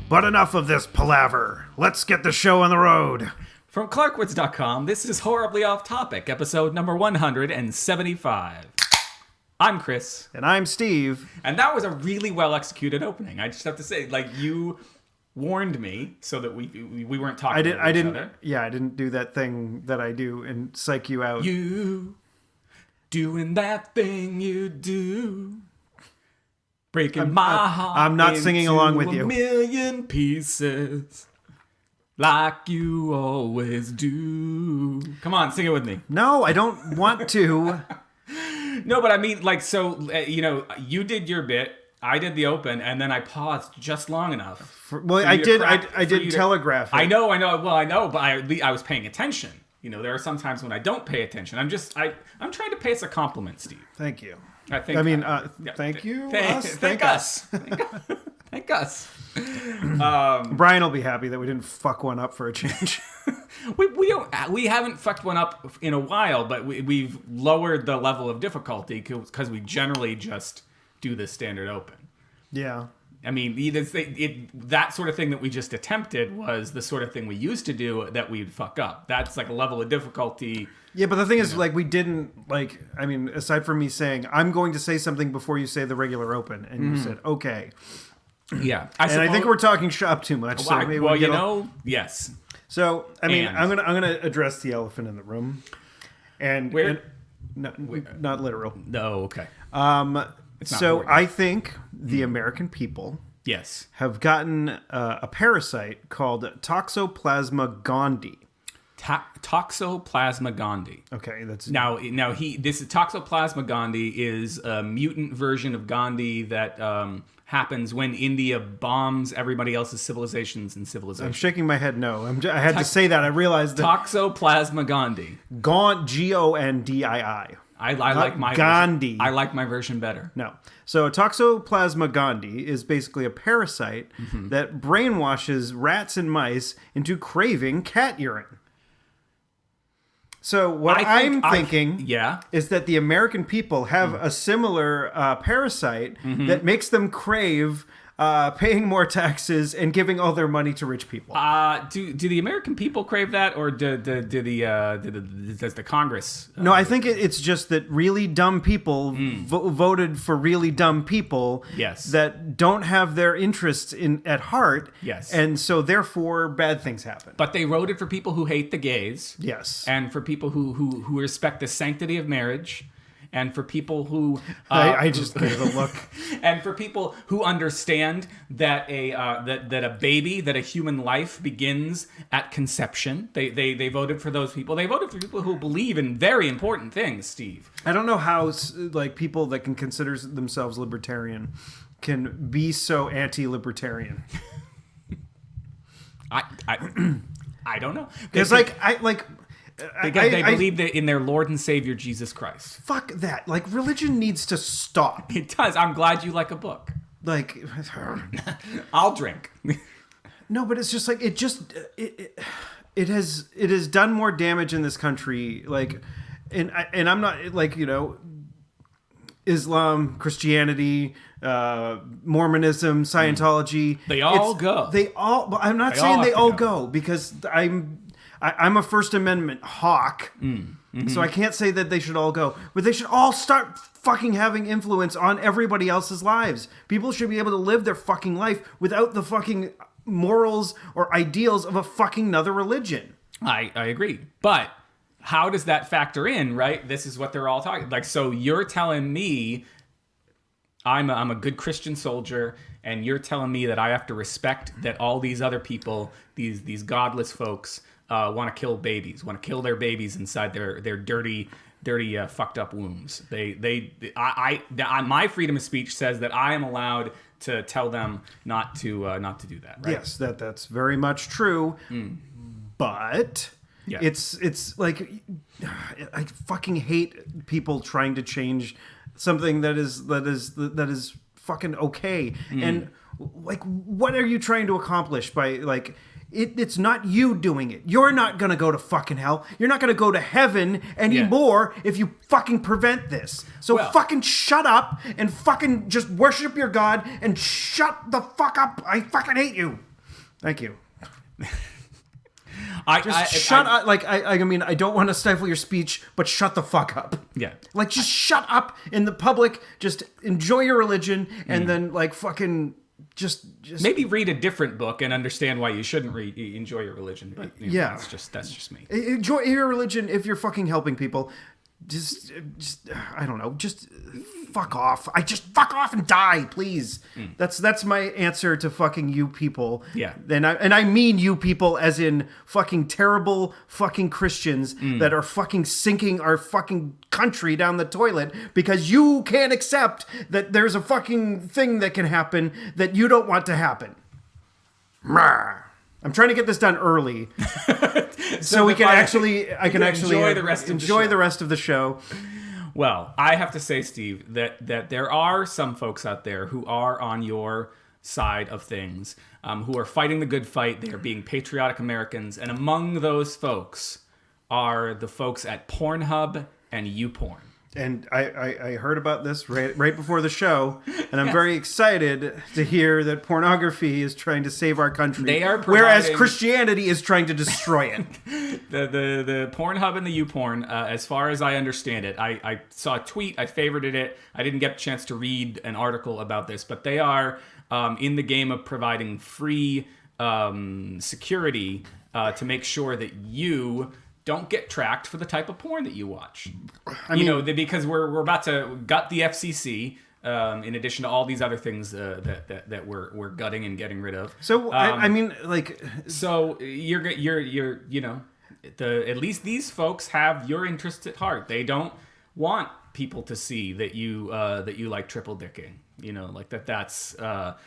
But enough of this palaver. Let's get the show on the road. From Clarkwoods.com, this is Horribly Off Topic, episode number 175. I'm Chris. And I'm Steve. And that was a really well-executed opening. I just have to say, like, you warned me so that we weren't talking about each other. Yeah, I didn't do that thing that I do and psych you out. You doing that thing you do. Breaking my heart. I'm not singing along with you. A million pieces. Like you always do. Come on, sing it with me. No, I don't want to. No, but I mean, like, so, you did your bit, I did the open, and then I paused just long enough. I did telegraph it. I know, but I was paying attention. You know, there are some times when I don't pay attention. I'm trying to pay us a compliment, Steve. Thank you. Thank you. Thank us. Thank us. Brian will be happy that we didn't fuck one up for a change. We haven't fucked one up in a while, but we've lowered the level of difficulty because we generally just do the standard open. Yeah. I mean, that sort of thing that we just attempted was the sort of thing we used to do that we'd fuck up. That's like a level of difficulty. Yeah, but the thing is, like, we didn't, like, I mean, aside from me saying, I'm going to say something before you say the regular open, and you said, okay. Yeah. I think we're talking shop too much. So maybe yes. So, I mean, I'm gonna address the elephant in the room. Not literal. No, okay. So I think the American people have gotten a parasite called Toxoplasma gondii. Toxoplasma gondii. Okay, that's this is Toxoplasma gondii is a mutant version of Gandhi that happens when India bombs everybody else's civilizations and civilization. I'm shaking my head no. I had to say that. I realized that Toxoplasma gondii. Gondii. I like my Gandhi. I like my version better. No. So Toxoplasma gondii is basically a parasite that brainwashes rats and mice into craving cat urine. So what I'm thinking is that the American people have a similar parasite that makes them crave paying more taxes and giving all their money to rich people. Do the American people crave that, or does the Congress? No, I think it's just that really dumb people voted for really dumb people. Yes. That don't have their interests at heart. Yes. And so therefore bad things happen. But they voted for people who hate the gays. Yes. And for people who respect the sanctity of marriage. And for people who... I just gave a look. And for people who understand that a baby, that a human life begins at conception. They voted for those people. They voted for people who believe in very important things, Steve. I don't know how, like, people that can consider themselves libertarian can be so anti-libertarian. I don't know. Because, They believe in their Lord and Savior, Jesus Christ. Fuck that. Like, religion needs to stop. It does. I'm glad you like a book. Like... I'll drink. No, but it's just like, it has done more damage in this country. Like, and I'm not, like, Islam, Christianity, Mormonism, Scientology. They all go. But I'm not saying they all go because I'm a First Amendment hawk, so I can't say that they should all go. But they should all start fucking having influence on everybody else's lives. People should be able to live their fucking life without the fucking morals or ideals of a fucking another religion. I agree. But how does that factor in, right? This is what they're all talking. Like, so you're telling me I'm a good Christian soldier, and you're telling me that I have to respect that all these other people, these godless folks, want to kill babies, want to kill their babies inside their dirty, fucked up wombs. My freedom of speech says that I am allowed to tell them not to do that. Right? Yes, that's very much true. But it's like I fucking hate people trying to change something that is fucking okay. And like, what are you trying to accomplish by like? It's not you doing it. You're not going to go to fucking hell. You're not going to go to heaven anymore if you fucking prevent this. So fucking shut up and fucking just worship your God and shut the fuck up. I fucking hate you. Thank you. Shut up. Like, I mean, I don't want to stifle your speech, but shut the fuck up. Yeah. Like, just shut up in the public. Just enjoy your religion, and then, like, fucking just maybe read a different book and understand why you shouldn't enjoy your religion. But yeah, that's just me. Enjoy your religion if you're fucking helping people. Just I don't know. Just fuck off. Fuck off and die, please. That's my answer to fucking you people. Yeah. And I mean you people as in fucking terrible fucking Christians that are fucking sinking our fucking country down the toilet because you can't accept that there's a fucking thing that can happen that you don't want to happen. I'm trying to get this done early. So we can actually enjoy the rest of the show. Well, I have to say, Steve, that there are some folks out there who are on your side of things, who are fighting the good fight. They are being patriotic Americans, and among those folks are the folks at Pornhub and YouPorn. And I heard about this right before the show, and I'm very excited to hear that pornography is trying to save our country, They are whereas Christianity is trying to destroy it. The Pornhub and the YouPorn, as far as I understand it, I saw a tweet, I favorited it. I didn't get a chance to read an article about this, but they are in the game of providing free security to make sure that you don't get tracked for the type of porn that you watch. Because we're about to gut the FCC, in addition to all these other things that we're gutting and getting rid of. So so you're at least these folks have your interests at heart. They don't want people to see that you like triple dicking. Like that's a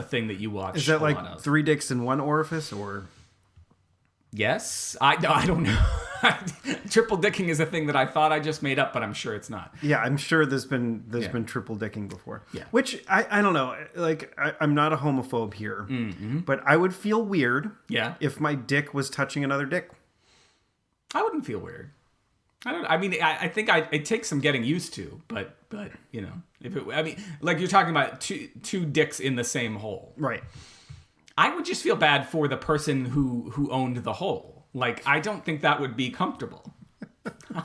thing that you watch. Is that like 3 dicks in one orifice or? Yes, I don't know. Triple dicking is a thing that I thought I just made up, but I'm sure it's not. Yeah, I'm sure there's been triple dicking before. Yeah, which I don't know. Like I'm not a homophobe here, but I would feel weird. Yeah, if my dick was touching another dick. I wouldn't feel weird. I think it takes some getting used to, but like you're talking about two dicks in the same hole, right? I would just feel bad for the person who owned the hole. Like, I don't think that would be comfortable.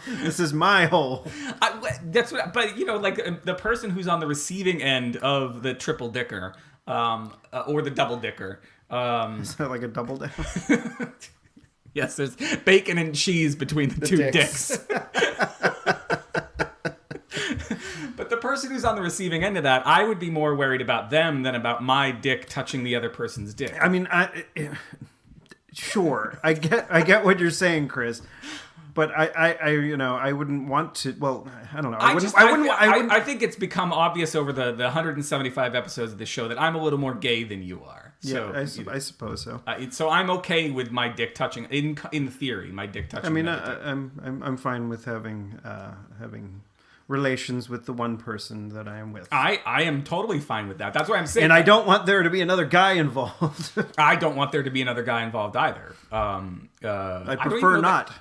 This is my hole. But the person who's on the receiving end of the triple dicker, or the double dicker. Is that like a double dicker? Yes, there's bacon and cheese between the two dicks. But the person who's on the receiving end of that, I would be more worried about them than about my dick touching the other person's dick. I mean, sure, I get what you're saying, Chris, but I wouldn't want to. Well, I don't know. I think it's become obvious over the 175 episodes of the show that I'm a little more gay than you are. So, yeah, I suppose so. So I'm okay with my dick touching. In theory, my dick touching. I mean, I'm fine with having relations with the one person that I am with. I am totally fine with that. That's what I'm saying. And I don't want there to be another guy involved. I don't want there to be another guy involved either. I prefer not.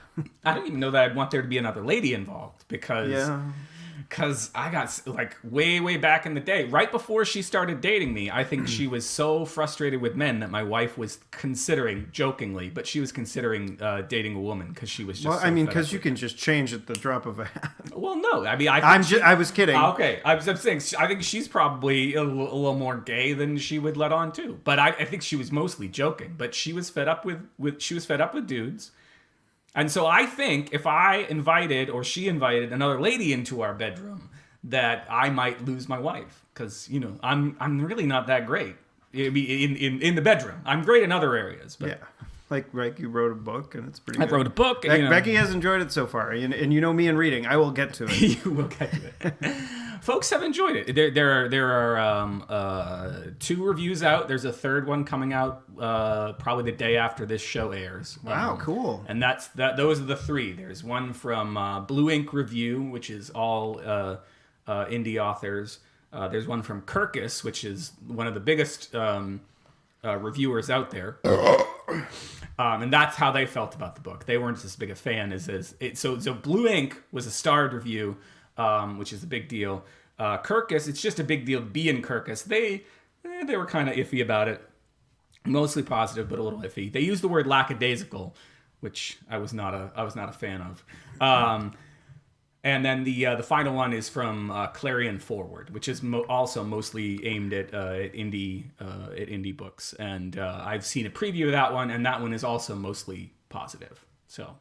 I don't even know that I'd want there to be another lady involved because I got like way back in the day, right before she started dating me, I think she was so frustrated with men that my wife was considering, jokingly, but she was considering dating a woman because she was just. Well, I mean, because you can just change at the drop of a hat. Well, no, I mean, I was kidding. Okay, I'm saying I think she's probably a little more gay than she would let on to, but I think she was mostly joking. But she was fed up with dudes. And so I think if I invited or she invited another lady into our bedroom, that I might lose my wife because I'm really not that great in the bedroom. I'm great in other areas, but yeah, like you wrote a book and it's pretty. I wrote a book. Becky has enjoyed it so far, and you know me and reading. I will get to it. You will get to it. Folks have enjoyed it. There are 2 reviews out. There's a 3rd one coming out probably the day after this show airs. Wow, cool. And those are the 3. There's one from Blue Ink Review, which is all indie authors. There's one from Kirkus, which is one of the biggest reviewers out there. And that's how they felt about the book. They weren't as big a fan so Blue Ink was a starred review, which is a big deal. Kirkus, it's just a big deal to be in Kirkus. They were kind of iffy about it. Mostly positive, but a little iffy. They use the word lackadaisical, which I was not a fan of. And then the final one is from Clarion Forward, which is also mostly aimed at indie books. And I've seen a preview of that one, and that one is also mostly positive. So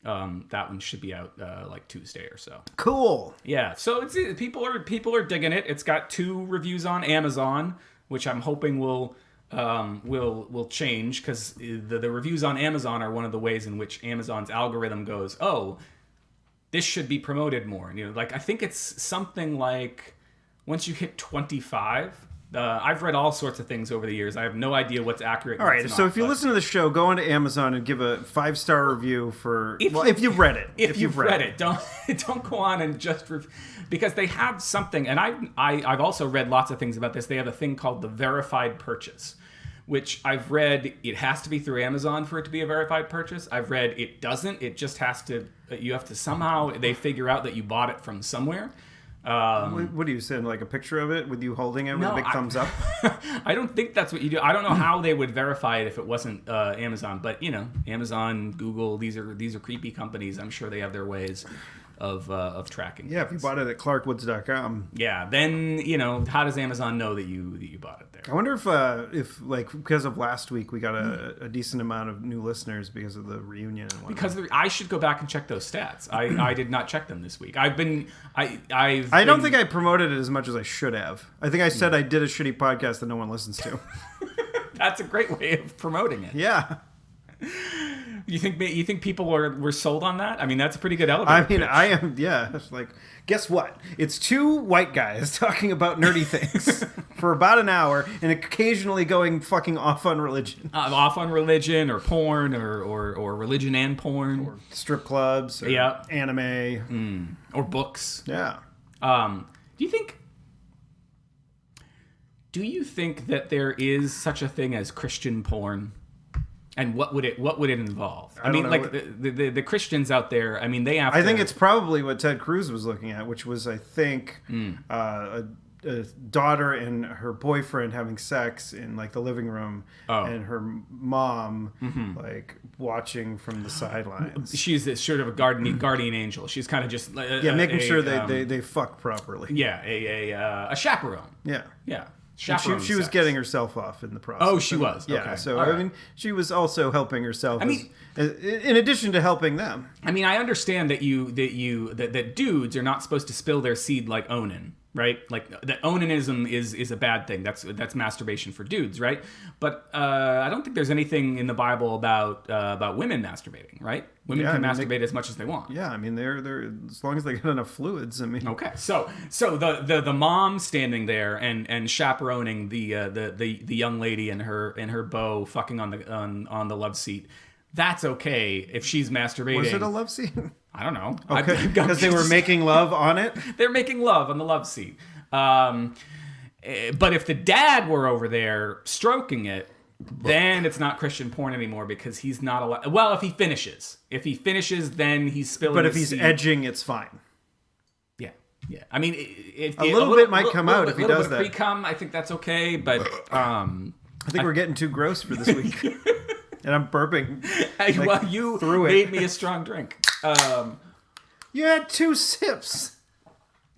that one should be out like Tuesday or so. Cool. Yeah. So people are digging it. It's got 2 reviews on Amazon, which I'm hoping will change, because the reviews on Amazon are one of the ways in which Amazon's algorithm goes, oh, this should be promoted more. And, like, I think it's something like once you hit 25. I've read all sorts of things over the years. I have no idea what's accurate. All right, so if you listen to the show, go onto Amazon and give a 5-star review for. If you've read it, if you've read it, don't go on and just because they have something. And I've also read lots of things about this. They have a thing called the verified purchase, which I've read. It has to be through Amazon for it to be a verified purchase. I've read it doesn't. It just has to. You have to somehow they figure out that you bought it from somewhere. What do you send, like a picture of it with you holding it with a big thumbs up? I don't think that's what you do. I don't know how they would verify it if it wasn't Amazon, but Amazon, Google, these are creepy companies. I'm sure they have their ways of tracking. Yeah, if you bought it at clarkwoods.com. Yeah, then how does Amazon know that you bought it there? I wonder if like because of last week we got a decent amount of new listeners because of the reunion and whatnot. Because I should go back and check those stats. I did not check them this week. I don't think I promoted it as much as I should have. I think I said I did a shitty podcast that no one listens to. That's a great way of promoting it. Yeah. You think people were sold on that? I mean, that's a pretty good elevator pitch. I am. Yeah. It's like, guess what? It's 2 white guys talking about nerdy things for about an hour, and occasionally going fucking off on religion. Off on religion or porn or religion and porn or strip clubs. Or anime or books. Yeah. Do you think that there is such a thing as Christian porn? And what would it involve? I mean, like the Christians out there. I mean, they have. I think it's probably what Ted Cruz was looking at, which was, I think, a daughter and her boyfriend having sex in like the living room, and her mom like watching from the sidelines. She's this sort of a guardian angel. She's kind of just making sure they fuck properly. Yeah, a chaperone. Yeah. She was getting herself off in the process. Oh, she was. Yeah. Okay. So I mean, she was also helping herself. In addition to helping them. I mean, I understand that that dudes are not supposed to spill their seed like Onan, right? Like that onanism is a bad thing. That's masturbation for dudes, right? But I don't think there's anything in the Bible about women masturbating, right? Women can masturbate as much as they want. Yeah, I mean they're as long as they get enough fluids. I mean, okay. So the mom standing there and chaperoning the young lady and her beau fucking on the love seat. That's okay if she's masturbating. Was it a love seat? I don't know. Okay, because they were making love on it. They're making love on the love seat. But if the dad were over there stroking it, then it's not Christian porn anymore because he's not allowed. Well, if he finishes, then he's spilling. But if he's edging, it's fine. Yeah. I mean, if a little bit might come out if he does that. Pre-cum, I think that's okay. But I think we're getting too gross for this week. And I'm burping. Well, you made me a strong drink. You had 2 sips.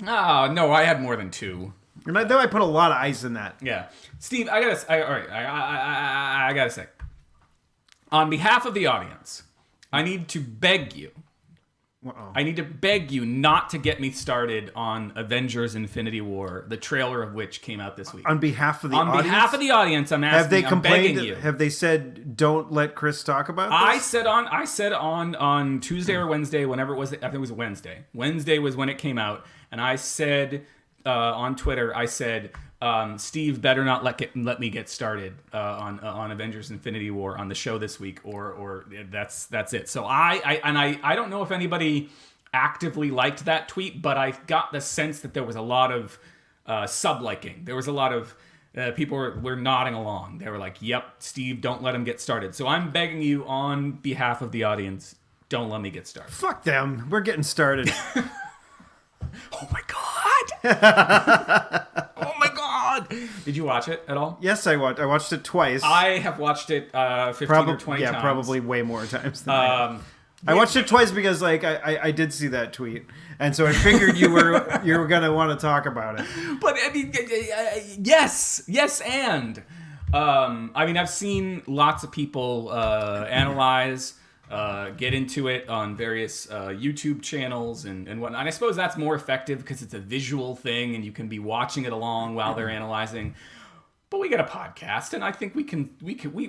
Oh, no, I had more than 2. And though I put a lot of ice in that. Yeah. Steve, I gotta say, on behalf of the audience, I need to beg you. Uh-oh. I need to beg you not to get me started on Avengers: Infinity War, the trailer of which came out this week. On behalf of the audience? On behalf of the audience, I'm asking. Have they complained? I'm begging you. Have they said don't let Chris talk about this? I said on Tuesday or Wednesday, whenever it was. I think it was Wednesday. Wednesday was when it came out, and I said on Twitter, I said, Steve better not let me get started on Avengers: Infinity War on the show this week, or that's it. So I don't know if anybody actively liked that tweet, but I got the sense that there was a lot of sub-liking. There was a lot of people were nodding along. They were like, "Yep, Steve, don't let him get started." So I'm begging you on behalf of the audience, don't let me get started. Fuck them. We're getting started. Oh my god! Oh my god! Did you watch it at all? Yes, I watched it twice. I have watched it 15 or 20 times. Probably way more times than I watched it twice because I did see that tweet, and so I figured you were gonna want to talk about it. But I mean, yes, and I mean, I've seen lots of people analyze, get into it on various YouTube channels and whatnot. And I suppose that's more effective because it's a visual thing, and you can be watching it along while they're analyzing. But we got a podcast, and I think we can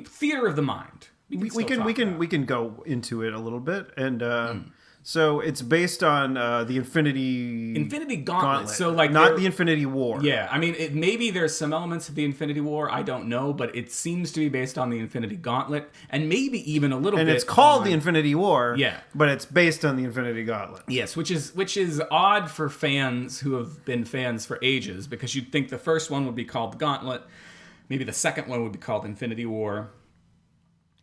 theater of the mind. We can go into it a little bit, and so it's based on the Infinity Gauntlet. So like not the Infinity War. Yeah, I mean maybe there's some elements of the Infinity War. I don't know, but it seems to be based on the Infinity Gauntlet, and maybe even a little bit. And it's called the Infinity War. Yeah, but it's based on the Infinity Gauntlet. Yes, which is odd for fans who have been fans for ages, because you'd think the first one would be called the Gauntlet, maybe the second one would be called Infinity War.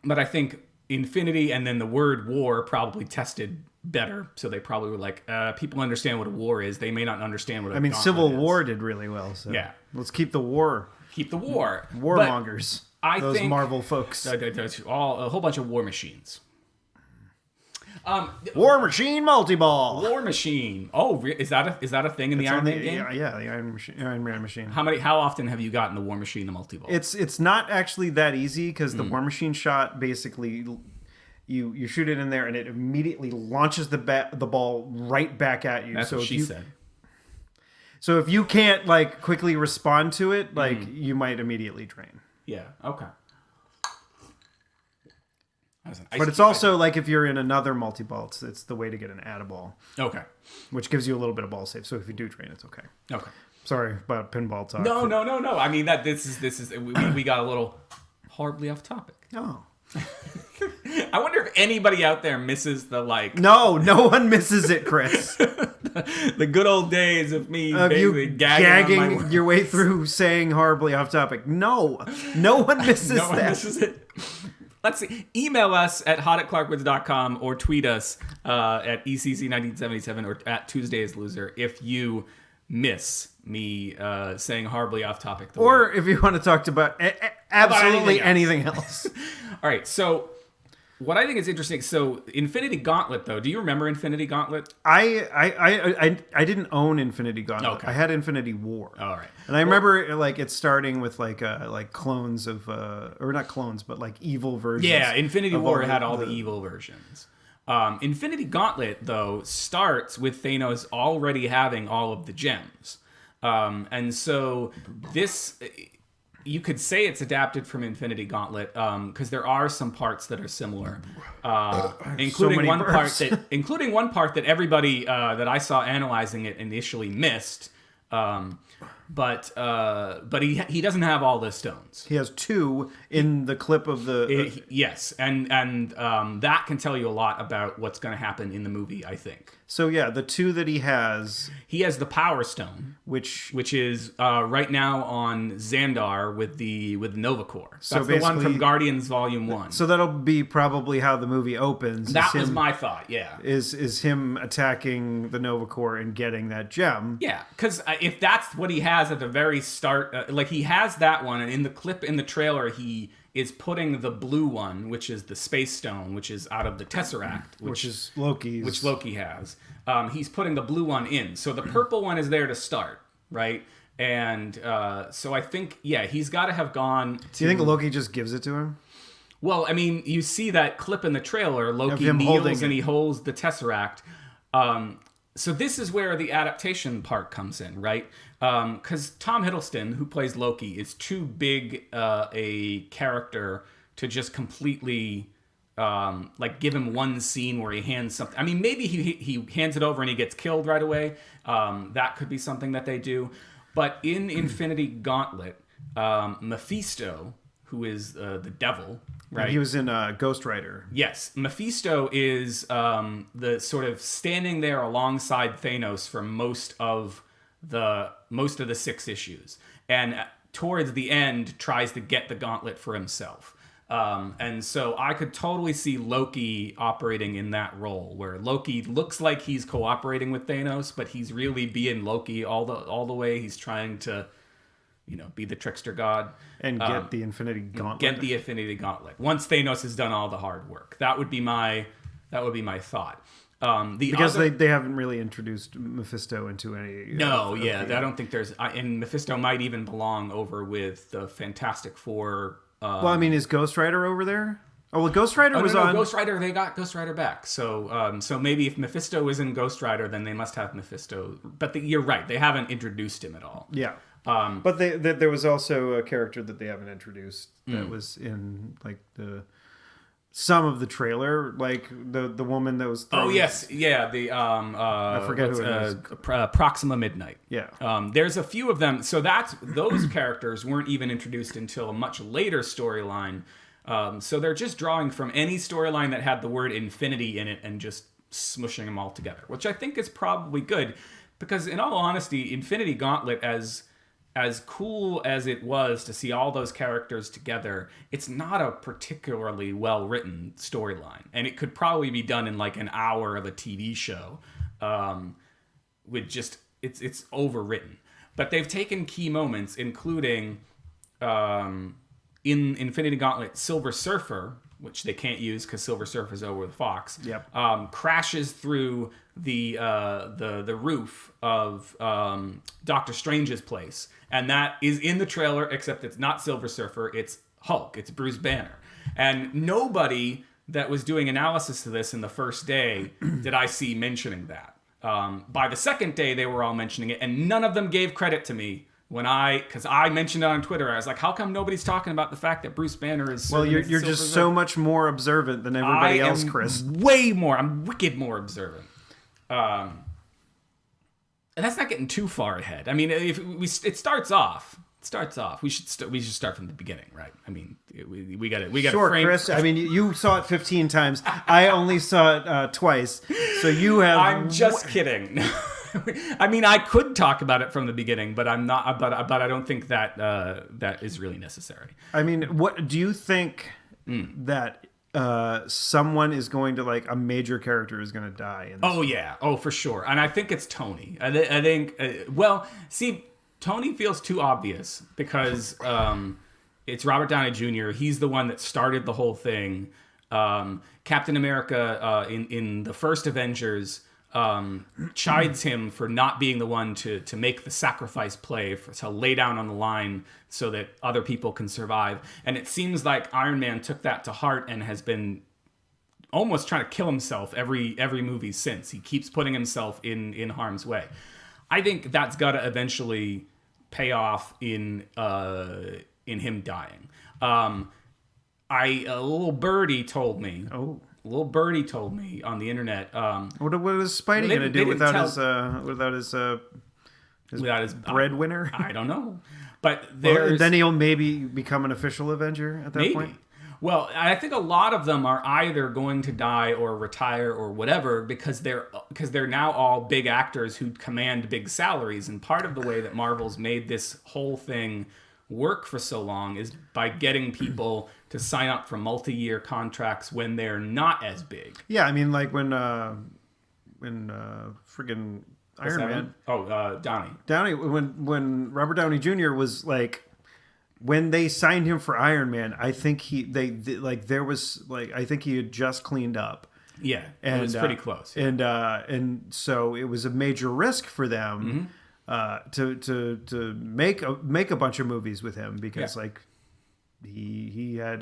But I think Infinity and then the word war probably tested better. So they probably were like, people understand what a war is. They may not understand what a gauntlet Civil is. War did really well. So yeah. Let's keep the war. Keep the war. Warmongers. Those think Marvel folks. There's a whole bunch of war machines. War Machine Multiball. War Machine. Oh, is that a thing in the Iron Man game? Yeah, the Iron Man machine. How often have you gotten the War Machine, the Multiball? It's not actually that easy because the War Machine shot basically you shoot it in there and it immediately launches the ball right back at you. That's what she said. So if you can't like quickly respond to it, like you might immediately drain. Yeah. Okay. But it's also like if you're in another multi-ball, it's the way to get an add-a-ball. Okay. Which gives you a little bit of ball save. So if you do drain, it's okay. Okay. Sorry about pinball talk. No. I mean this is we got a little horribly off topic. Oh. I wonder if anybody out there misses the like. No one misses it, Chris. the good old days of me you gagging your way through saying horribly off topic. No one misses no one misses it. Let's see. Email us at hot@clarkwoods.com or tweet us at ECC1977 or at Tuesday's Loser if you miss me saying horribly off topic. Or if you want to talk about absolutely anything else. All right. So what I think is interesting. So Infinity Gauntlet, though. Do you remember Infinity Gauntlet? I didn't own Infinity Gauntlet. Okay. I had Infinity War. All right. And I remember like it starting with like clones of or not clones, but like evil versions. Yeah, Infinity War had all the evil versions. Infinity Gauntlet, though, starts with Thanos already having all of the gems. And so this, you could say it's adapted from Infinity Gauntlet because there are some parts that are similar, including one part that everybody that I saw analyzing it initially missed. But he doesn't have all the stones. He has 2 in the clip of the... yes, and that can tell you a lot about what's going to happen in the movie, I think. So yeah, the 2 that he has the Power Stone, which is right now on Xandar with Nova Corps. That's the one from Guardians Volume 1. So that'll be probably how the movie opens. That was my thought. Yeah, is him attacking the Nova Corps and getting that gem. Yeah, because if that's what he has at the very start, like he has that one, and in the clip in the trailer he is putting the blue one, which is the Space Stone, which is out of the Tesseract, which is Loki's. Which Loki has. He's putting the blue one in. So the purple one is there to start, right? And so I think, he's got to have gone to... Do you think Loki just gives it to him? Well, I mean, you see that clip in the trailer. Loki kneels and he holds the Tesseract. So this is where the adaptation part comes in, right? Because Tom Hiddleston, who plays Loki, is too big a character to just completely give him one scene where he hands something. I mean, maybe he hands it over and he gets killed right away. That could be something that they do. But in Infinity Gauntlet, Mephisto, who is the devil, right? He was in Ghost Rider. Yes, Mephisto is the sort of standing there alongside Thanos for most of the 6 issues, and towards the end tries to get the gauntlet for himself. And so I could totally see Loki operating in that role, where Loki looks like he's cooperating with Thanos, but he's really being Loki all the way. He's trying to, be the trickster god and get the Infinity Gauntlet. Get the Infinity Gauntlet once Thanos has done all the hard work. That would be my thought. Because they haven't really introduced Mephisto into any. No, I don't think there's. And Mephisto might even belong over with the Fantastic Four. Well, I mean, is Ghost Rider over there? Oh, well, Ghost Rider was on. Ghost Rider, they got Ghost Rider back. So maybe if Mephisto is in Ghost Rider, then they must have Mephisto. But you're right, they haven't introduced him at all. Yeah. But there was also a character that they haven't introduced that was in like some of the trailer, like the woman that was. Oh yes, yeah. The I forget who it is. Proxima Midnight. Yeah. There's a few of them. So those characters weren't even introduced until a much later storyline. So they're just drawing from any storyline that had the word infinity in it and just smushing them all together, which I think is probably good, because in all honesty, Infinity Gauntlet, as cool as it was to see all those characters together, it's not a particularly well-written storyline. And it could probably be done in like an hour of a TV show. With just, it's overwritten. But they've taken key moments, including in Infinity Gauntlet, Silver Surfer, which they can't use because Silver Surfer's over the Fox, crashes through the roof of Doctor Strange's place. And that is in the trailer, except it's not Silver Surfer, it's Hulk, it's Bruce Banner. And nobody that was doing analysis of this in the first day did I see mentioning that. By the second day, they were all mentioning it, and none of them gave credit to me because I mentioned it on Twitter. I was like, how come nobody's talking about the fact that Bruce Banner is... Well, you're just so much more observant than everybody else, Chris. I'm wicked more observant. And that's not getting too far ahead. I mean, it starts off. We should start from the beginning, right? I mean, we got to sure, frame. Chris. I mean, you saw it 15 times. I only saw it twice. So you have. I'm just kidding. I mean, I could talk about it from the beginning, but I'm not. But I don't think that that is really necessary. I mean, what do you think that someone is going to, like, a major character is going to die in this movie? Yeah. Oh, for sure. And I think it's Tony. I think. Well, see, Tony feels too obvious because it's Robert Downey Jr. He's the one that started the whole thing. Captain America in the first Avengers chides him for not being the one to make the sacrifice play, to lay down on the line so that other people can survive. And it seems like Iron Man took that to heart and has been almost trying to kill himself every movie since. He keeps putting himself in harm's way. I think that's got to eventually pay off in him dying. A little birdie told me. Oh. A little birdie told me on the internet. What is Spidey going to do without his breadwinner? I don't know. But then he'll maybe become an official Avenger at that point. Well, I think a lot of them are either going to die or retire or whatever because they're now all big actors who command big salaries. And part of the way that Marvel's made this whole thing work for so long is by getting people to sign up for multi-year contracts when they're not as big. Yeah, I mean, like when friggin' Iron Man. Downey. When Robert Downey Jr. was like. When they signed him for Iron Man, I think I think he had just cleaned up. Yeah, it was pretty close. Yeah. And so it was a major risk for them to make a bunch of movies with him because like he had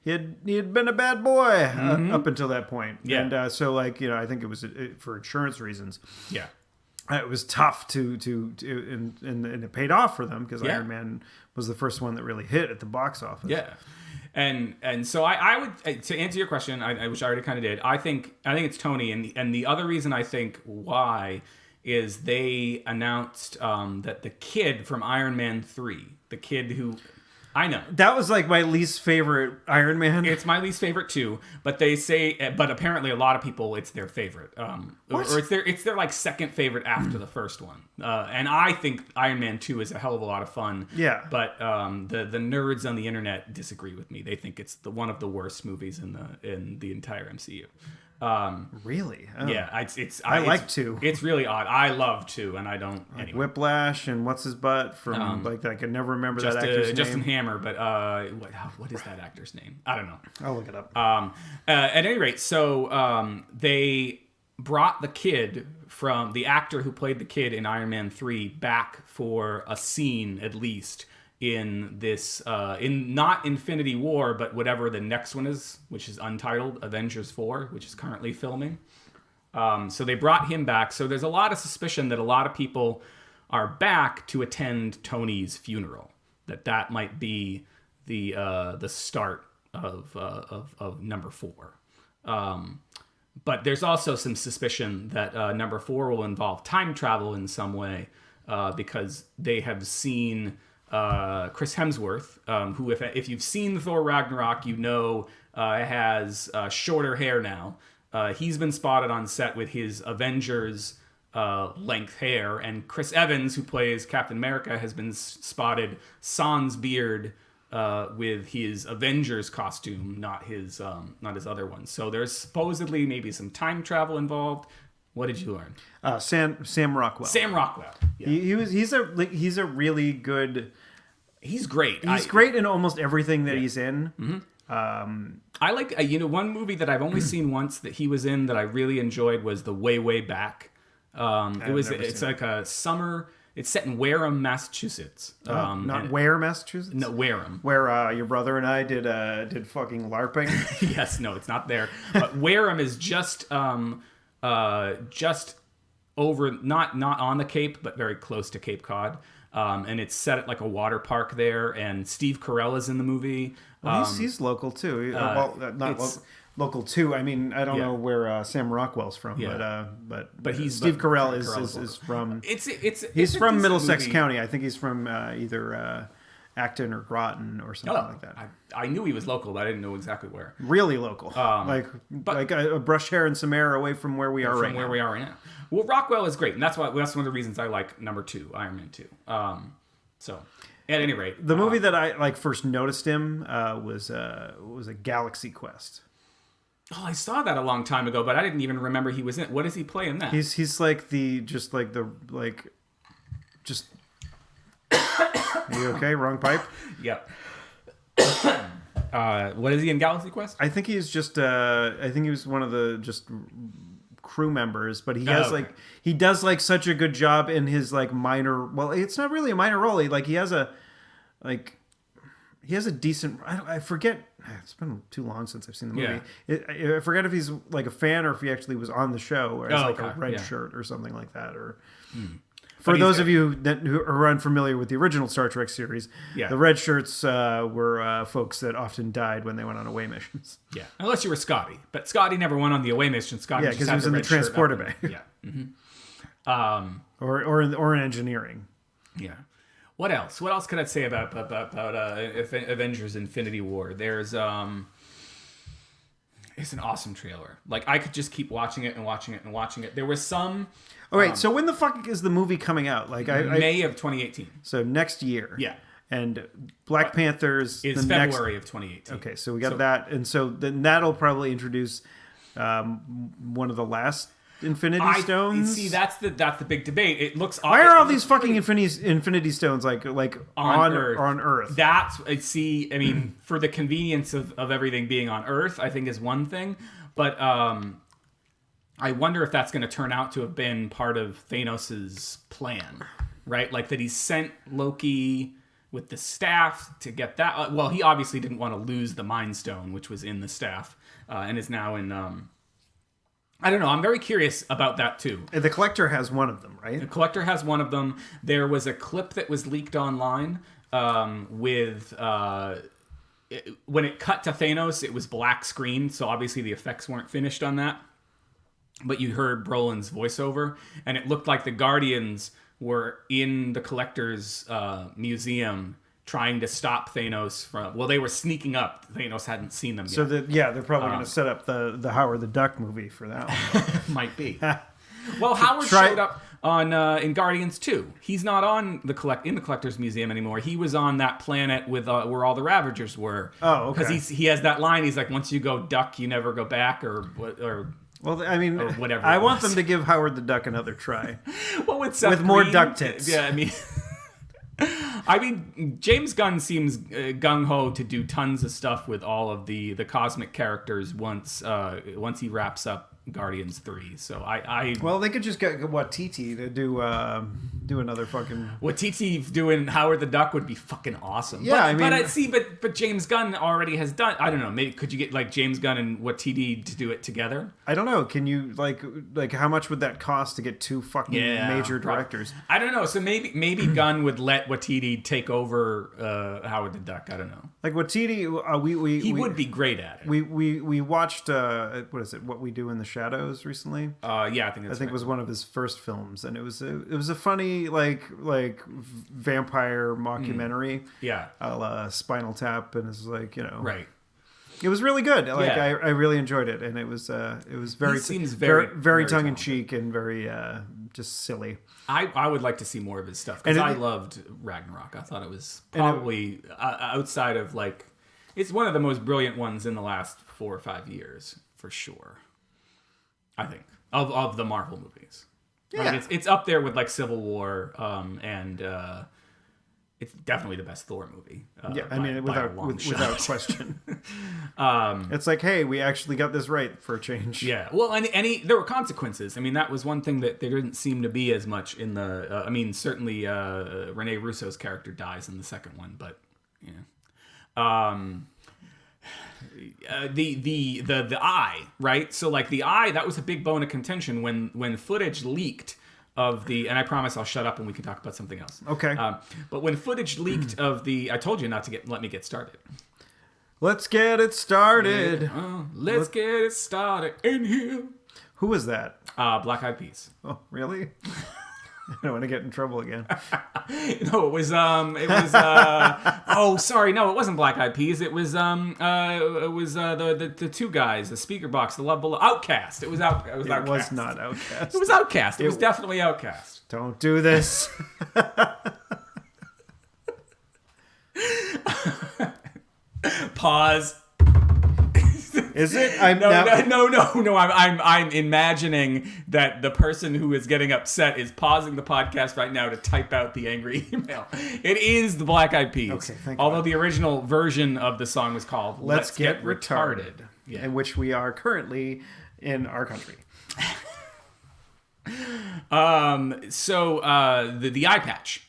been a bad boy up until that point. Yeah. And so like, I think it was for insurance reasons. Yeah. It was tough and it paid off for them because Iron Man was the first one that really hit at the box office. Yeah, and so I would, to answer your question, which I already kind of did. I think it's Tony, and the other reason I think why is they announced that the kid from Iron Man 3, the kid who. I know. That was like my least favorite Iron Man. It's my least favorite too, but they say, but apparently a lot of people, it's their favorite. Or it's their like second favorite after the first one. And I think Iron Man 2 is a hell of a lot of fun. Yeah. But the nerds on the internet disagree with me. They think it's one of the worst movies in the entire MCU. Really? Oh. Yeah, I like 2. It's really odd. I love 2, and I don't anyway. Whiplash and what's his butt from I can never remember that actor's name. Justin Hammer, but what is that actor's name? I don't know. I'll look it up. At any rate, so they brought the kid from the actor who played the kid in Iron Man 3 back for a scene at least in this in not Infinity War, but whatever the next one is, which is untitled Avengers 4, which is currently filming. So they brought him back. So there's a lot of suspicion that a lot of people are back to attend Tony's funeral. That might be the start of number 4. But there's also some suspicion that number 4 will involve time travel in some way because they have seen Chris Hemsworth, who if you've seen Thor Ragnarok, you know has shorter hair now. He's been spotted on set with his Avengers length hair, and Chris Evans, who plays Captain America, has been spotted sans beard with his Avengers costume, not his other one. So there's supposedly maybe some time travel involved. What did you learn? Sam Rockwell. Sam Rockwell. Yeah. He's a really good. He's great. He's great in almost everything that he's in. Mm-hmm. I like one movie that I've only seen once that he was in that I really enjoyed was The Way Back. It's like a summer. It's set in Wareham, Massachusetts. Not Ware, Massachusetts. No, Wareham. Where your brother and I did fucking LARPing. Yes, no, it's not there. But Wareham is just over, not on the Cape, but very close to Cape Cod. And it's set at like a water park there, and Steve Carell is in the movie. Well, he's local too. Local too. I mean, I don't know where Sam Rockwell's from, but Steve Carell is from. He's from Middlesex County. I think he's from either Acton or Groton or something like that. I knew he was local, but I didn't know exactly where. Really local, like a brush hair and some air away from where we are right now. We are right now. Well, Rockwell is great, and that's one of the reasons I like number 2, Iron Man 2. So, at any rate, the movie that I first noticed him was a Galaxy Quest. Oh, I saw that a long time ago, but I didn't even remember he was in it. What does he play in that? He's like Are you okay? Wrong pipe? Yep. What is he in Galaxy Quest? I think he's just I think he was one of the just crew members, but he has he does like such a good job in his like minor, well, it's not really a minor role. He has a decent, I forget, it's been too long since I've seen the movie. Yeah. I forget if he's like a fan or if he actually was on the show or as a red shirt or something like that. Or for those of you who are unfamiliar with the original Star Trek series, the red shirts were folks that often died when they went on away missions. Yeah, unless you were Scotty. But Scotty never went on the away mission. Scotty because he was in the transporter bay. Yeah. Mm-hmm. Or in engineering. Yeah. What else? What else could I say about Avengers: Infinity War? There's it's an awesome trailer. Like I could just keep watching it and watching it and watching it. There was some. All right. So when the fuck is the movie coming out? Like May of 2018. So next year. Yeah. And Black Panther's is February of 2018. Okay, so we got that, and so then that'll probably introduce one of the last Infinity Stones. See, that's the big debate. It looks. Why are all these fucking Infinity Stones like on Earth? That's I mean, for the convenience of everything being on Earth, I think is one thing, but I wonder if that's going to turn out to have been part of Thanos' plan, right? Like that he sent Loki with the staff to get that. Well, he obviously didn't want to lose the Mind Stone, which was in the staff, and is now in. I don't know. I'm very curious about that too. The Collector has one of them, right? The Collector has one of them. There was a clip that was leaked online with when it cut to Thanos, it was black screen, so obviously the effects weren't finished on that. But you heard Brolin's voiceover, and it looked like the Guardians were in the Collector's museum trying to stop Thanos from... Well, they were sneaking up. Thanos hadn't seen them yet. So, they're probably going to set up the Howard the Duck movie for that one. Might be. Well, Howard showed up on in Guardians 2. He's not on in the Collector's Museum anymore. He was on that planet with where all the Ravagers were. Oh, okay. Because he has that line. He's like, once you go duck, you never go back, or Well, I mean, or whatever. I want them to give Howard the Duck another try. Well, with Seth more Green, duck tits. Yeah, I mean, James Gunn seems gung ho to do tons of stuff with all of the cosmic characters once he wraps up Guardians 3. So well, they could just get TT to do another fucking. What TT doing Howard the Duck would be fucking awesome. Yeah, but James Gunn already has done. I don't know. Maybe could you get like James Gunn and TT to do it together? I don't know. Can you like how much would that cost to get two fucking major directors? I don't know. So maybe Gunn would let TT take over Howard the Duck. I don't know. Like TT, he would be great at it. We watched what is it? What We Do in the Shadows recently. Yeah, I think it was one of his first films, and it was a funny like vampire mockumentary. Yeah, a la Spinal Tap, and it's like right. It was really good. Like I really enjoyed it, and it was very very tongue in cheek and very just silly. I would like to see more of his stuff because I loved Ragnarok. I thought it was probably outside of like it's one of the most brilliant ones in the last 4 or 5 years for sure. I think of the Marvel movies. Yeah, like it's up there with like Civil War, and it's definitely the best Thor movie. Without question. It's like, hey, we actually got this right for a change. Yeah. Well, and there were consequences. I mean, that was one thing that there didn't seem to be as much in the. I mean, certainly Rene Russo's character dies in the second one, but the eye, right? So like the eye, that was a big bone of contention when footage leaked of and I promise I'll shut up and we can talk about something else. Okay. But when footage leaked of I told you not to let me get started. Let's get it started. Let's get it started in here. Who was that? Black Eyed Peas. Oh, really? I don't want to get in trouble again. No, it was oh, sorry, no, it wasn't Black Eyed Peas. It was the two guys, the speaker box, the Love Below, Outkast. It was Outkast. It was not Outkast. It was Outkast. It was definitely Outkast. Don't do this. Pause. Is it? No. I'm imagining that the person who is getting upset is pausing the podcast right now to type out the angry email. It is the Black Eyed Peas. Okay, thank Although God. the original version of the song was called "Let's Get Retarded," yeah. In which we are currently in our country. So the eye patch.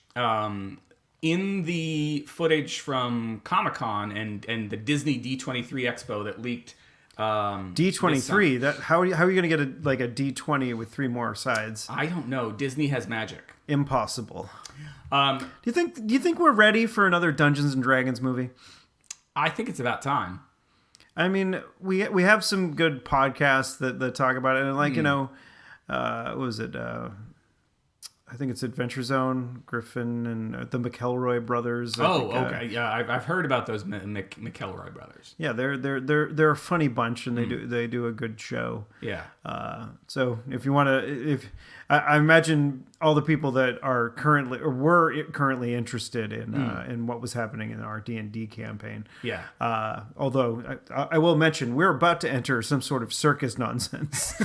In the footage from Comic-Con and the Disney D23 Expo that leaked. D23. That how are you going to get a D20 with 3 more sides? I don't know. Disney has magic. Impossible. Do you think we're ready for another Dungeons and Dragons movie? I think it's about time. I mean, we have some good podcasts that talk about it, and what was it? I think it's Adventure Zone, Griffin, and the McElroy brothers. Okay, yeah, I've heard about those McElroy brothers. Yeah, they're a funny bunch, and they do a good show. Yeah. So if you want to, I imagine all the people that are currently or were currently interested in what was happening in our D&D campaign. Yeah. Although I will mention we're about to enter some sort of circus nonsense.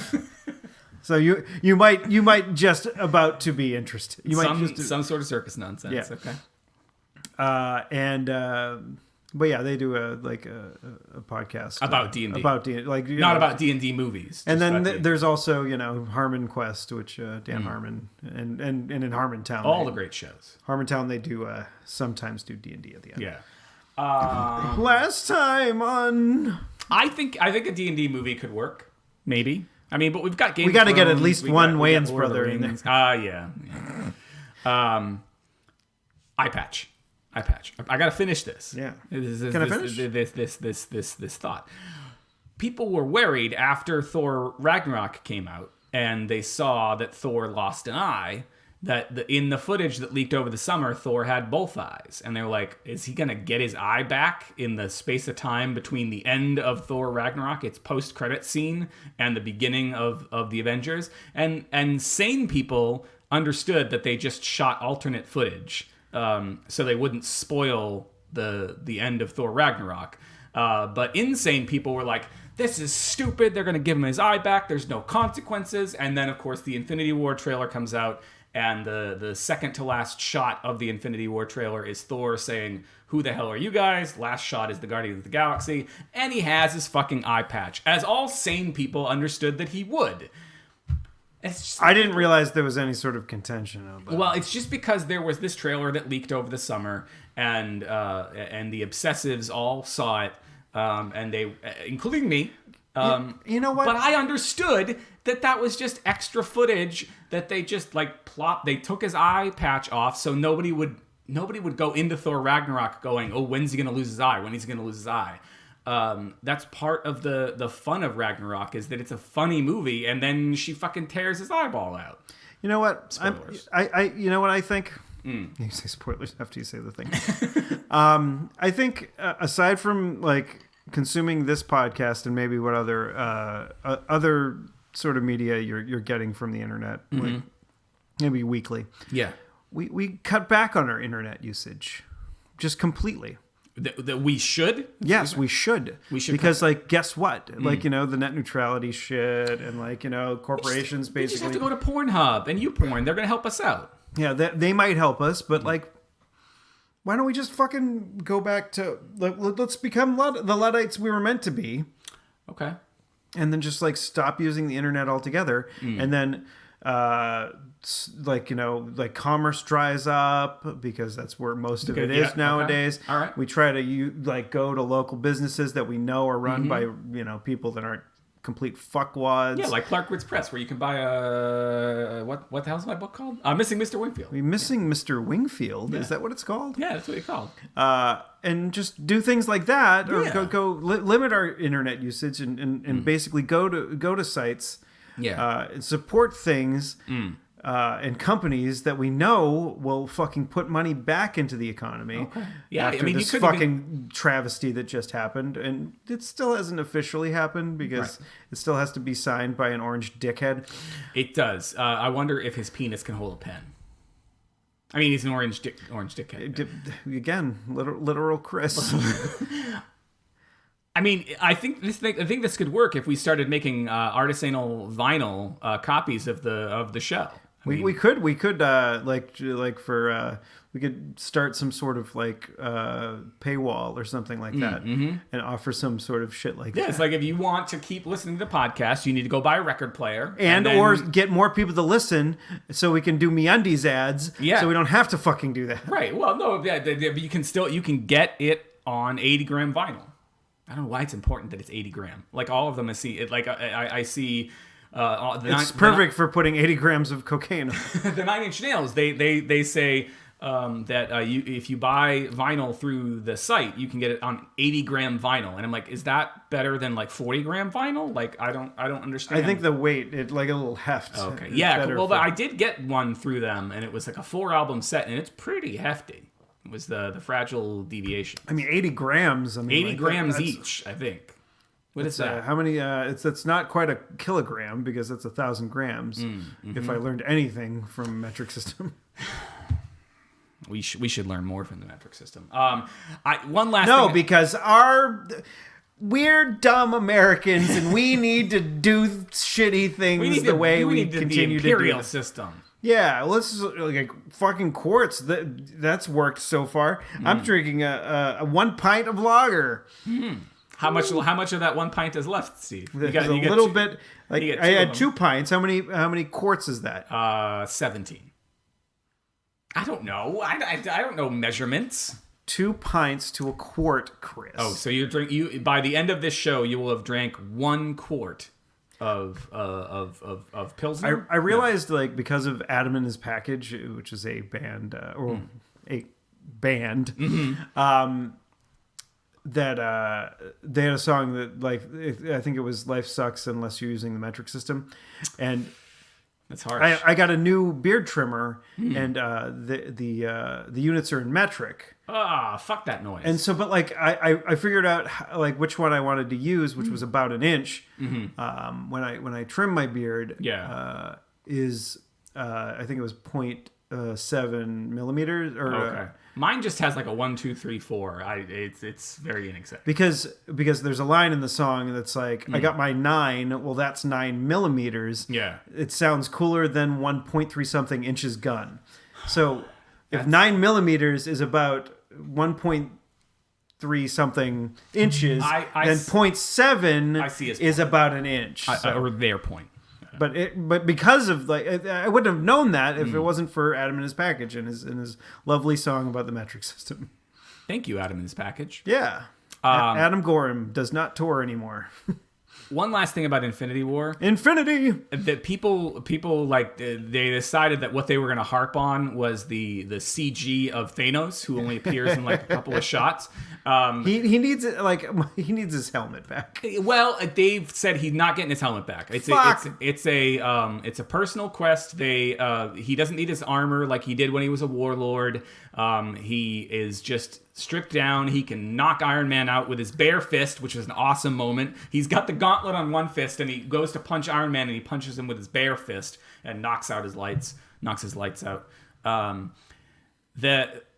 So you might just about to be interested. You might some sort of circus nonsense. Yeah. Okay. But yeah, they do a podcast about D&D. About D&D, not about D&D movies. And then there's also Harmon Quest, which Dan Harmon and in Harmontown, all the great shows. Harmontown, they do sometimes do D&D at the end. Yeah. Last time on, I think a D&D movie could work. Maybe. I mean, but we've got Game we got to get at least one Wayans brother in there. Yeah. Eye patch. I got to finish this. Yeah. Can I finish? This thought. People were worried after Thor Ragnarok came out and they saw that Thor lost an eye, that in the footage that leaked over the summer, Thor had both eyes. And they're like, is he going to get his eye back in the space of time between the end of Thor Ragnarok, its post-credit scene, and the beginning of the Avengers? And sane people understood that they just shot alternate footage so they wouldn't spoil the end of Thor Ragnarok. But insane people were like, this is stupid. They're going to give him his eye back. There's no consequences. And then, of course, the Infinity War trailer comes out. And the second to last shot of the Infinity War trailer is Thor saying, who the hell are you guys? Last shot is the Guardians of the Galaxy. And he has his fucking eye patch. As all sane people understood that he would. I didn't realize there was any sort of contention about it. Well, it's just because there was this trailer that leaked over the summer. And the obsessives all saw it. And they, including me. You know what? But I understood that was just extra footage that they just they took his eye patch off so nobody would go into Thor Ragnarok going, oh, when's he going to lose his eye? When he's going to lose his eye? That's part of the fun of Ragnarok is that it's a funny movie and then she fucking tears his eyeball out. You know what? Spoilers. You know what I think? You say spoilers after you say the thing. I think aside from consuming this podcast and maybe what other sort of media you're getting from the internet, maybe weekly. Yeah, we cut back on our internet usage, just completely. That we should? Yes, we should. We should because guess what? The net neutrality shit and corporations basically. We just have to go to Pornhub and YouPorn. They're gonna help us out. Yeah, they might help us, but why don't we just fucking go back to let's become the Luddites we were meant to be? Okay. And then just stop using the internet altogether, and then commerce dries up because that's where most of it is nowadays. Okay. All right. We try to go to local businesses that we know are run by people that aren't complete fuckwads. Yeah, like Clarkwood's Press, where you can buy a what the hell's my book called? Missing Mr. Wingfield. Missing Mr. Wingfield. Yeah. Is that what it's called? Yeah, that's what it's called. And just do things like that, or limit our internet usage, and basically go to sites. Yeah. Support things. And companies that we know will fucking put money back into the economy. Okay. Yeah, after this fucking travesty that just happened, and it still hasn't officially happened because it still has to be signed by an orange dickhead. It does. I wonder if his penis can hold a pen. I mean, he's an orange dickhead. Again, literal Chris. I mean, I think this could work if we started making artisanal vinyl copies of the show. We could we could start some sort of paywall or something like that, and offer some sort of shit like that. Yeah, it's if you want to keep listening to the podcast, you need to go buy a record player or get more people to listen, so we can do MeUndies ads. Yeah. So we don't have to fucking do that. Right. Well, no, you can get it on 80-gram vinyl. I don't know why it's important that it's 80 gram. All of them I see. I see. It's perfect for putting 80 grams of cocaine on. The Nine Inch Nails, they say that if you buy vinyl through the site, you can get it on 80-gram vinyl. And I'm like, is that better than 40-gram vinyl? I don't understand. I think the weight, a little heft. Okay. Yeah. Well, I did get one through them, and it was a 4-album set, and it's pretty hefty. It was the Fragile Deviation. I mean, 80 grams. 80 grams each, I think. What is that? How many? It's not quite a kilogram because that's 1,000 grams. If I learned anything from metric system, we should learn more from the metric system. One last thing. Because we're dumb Americans and we need to do shitty things the way we continue to do. The imperial system. Yeah, let's fucking quarts. That's worked so far. I'm drinking a 1 pint of lager. How much of that 1 pint is left, Steve? You got a little bit. I had 2 pints. How many quarts is that? 17. I don't know. I don't know measurements. 2 pints to a quart, Chris. Oh, so you by the end of this show, you will have drank 1 quart of Pilsner. I realized because of Adam and His Package, which is a band a band. That they had a song that I think it was "Life Sucks Unless You're Using the Metric System," and that's harsh. I got a new beard trimmer, and the units are in metric. Fuck that noise. And so, but I figured out which one I wanted to use, which was about an inch. When I trim my beard, is I think it was 0.7 millimeters or. Okay. Mine just has like a 1, 2, 3, 4. It's very inaccessible. Because there's a line in the song that's like, I got my 9. Well, that's 9 millimeters. Yeah. It sounds cooler than 1.3 something inches gun. So if 9 millimeters is about 1.3 something inches, then 0.7 is about an inch. Or their point. But because of I wouldn't have known that if it wasn't for Adam and his package and his lovely song about the metric system. Thank you, Adam and his package. Yeah. Adam Gorham does not tour anymore. One last thing about Infinity War. Infinity! That people like, they decided that what they were going to harp on was the CG of Thanos, who only appears in like a couple of shots. He needs it, he needs his helmet back. Well, Dave said he's not getting his helmet back. It's a personal quest. He doesn't need his armor like he did when he was a warlord. He is just stripped down. He can knock Iron Man out with his bare fist, which was an awesome moment. He's got the gauntlet on one fist, and he goes to punch Iron Man, and he punches him with his bare fist and knocks his lights out.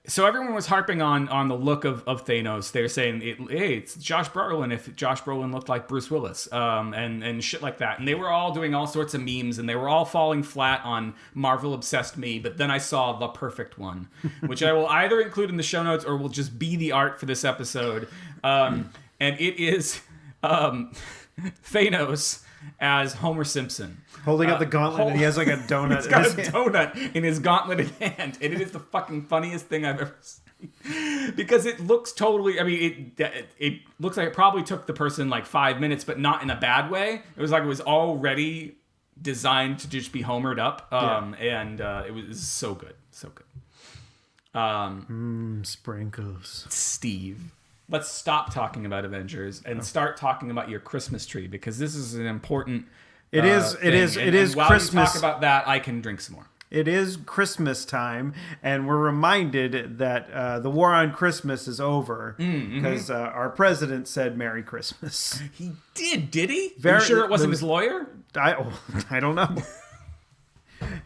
So everyone was harping on the look of Thanos. They're saying, hey, it's Josh Brolin if Josh Brolin looked like Bruce Willis, and shit like that. And they were all doing all sorts of memes, and they were all falling flat on Marvel Obsessed Me. But then I saw the perfect one, which I will either include in the show notes or will just be the art for this episode. And it is Thanos as Homer Simpson. Holding up the gauntlet, and he has like a donut. He's got a donut in his gauntleted hand, and it is the fucking funniest thing I've ever seen. Because it looks totally, it looks like it probably took the person like 5 minutes, but not in a bad way. It was like it was already designed to just be homered up, and it was so good. So good. Sprinkles. Steve, let's stop talking about Avengers and start talking about your Christmas tree, because this is an important It is while Christmas. you talk about that, I can drink some more. It is Christmas time, and we're reminded that the war on Christmas is over because our president said Merry Christmas. He did he? Are you sure it wasn't his lawyer? I don't know.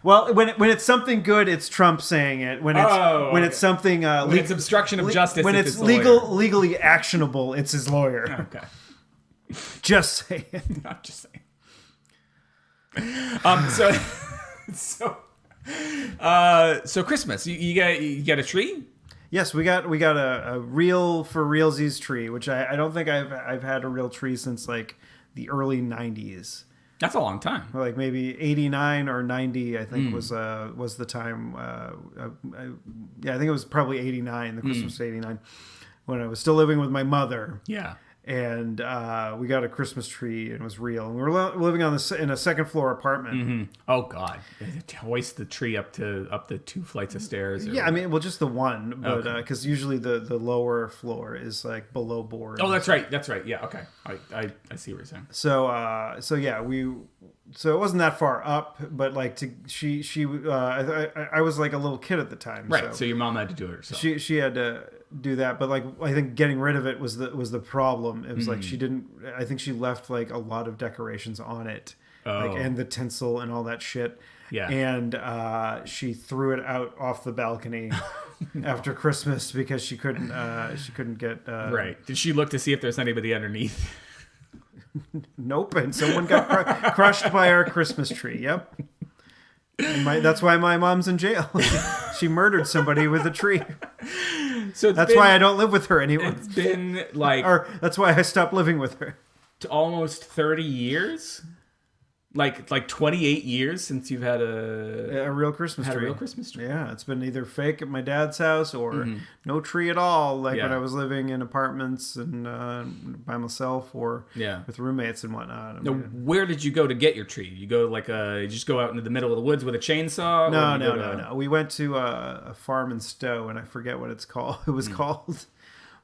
Well, when it's something good, it's Trump saying it. When it's something when it's obstruction of justice, when it's legally actionable, it's his lawyer. Okay. Just saying. I'm just saying. So Christmas, you get a tree? Yes, we got a real for realsies tree, which I don't think I've had a real tree since like the early 90s. That's a long time. Like maybe 89 or 90, I think was the time. I think it was probably 89. The Christmas was 89 when I was still living with my mother. Yeah. And we got a Christmas tree, and it was real. And we were living in a second floor apartment. Mm-hmm. Oh God! Hoist the tree up the 2 flights of stairs. Yeah, just the one, but because usually the lower floor is like below board. Oh, that's right. Yeah, okay. I see what you're saying. So yeah, so it wasn't that far up, but like I was like a little kid at the time. Right. So your mom had to do it herself. She had to do that, but like I think getting rid of it was the problem. It was like she didn't. I think she left like a lot of decorations on it, and the tinsel and all that shit. Yeah. And she threw it out off the balcony after Christmas because she couldn't get. Right. Did she look to see if there's anybody underneath? Nope. And someone got crushed by our Christmas tree. Yep. And that's why my mom's in jail. She murdered somebody with a tree. So that's why I don't live with her anymore. It's been like, or that's why I stopped living with her. Almost 30 years. Like 28 years since you've had a real Christmas tree. A real Christmas tree. Yeah, it's been either fake at my dad's house or no tree at all. Like when I was living in apartments and by myself or with roommates and whatnot. Now, where did you go to get your tree? You go you just go out into the middle of the woods with a chainsaw? No. We went to a farm in Stowe, and I forget what it's called. It was called.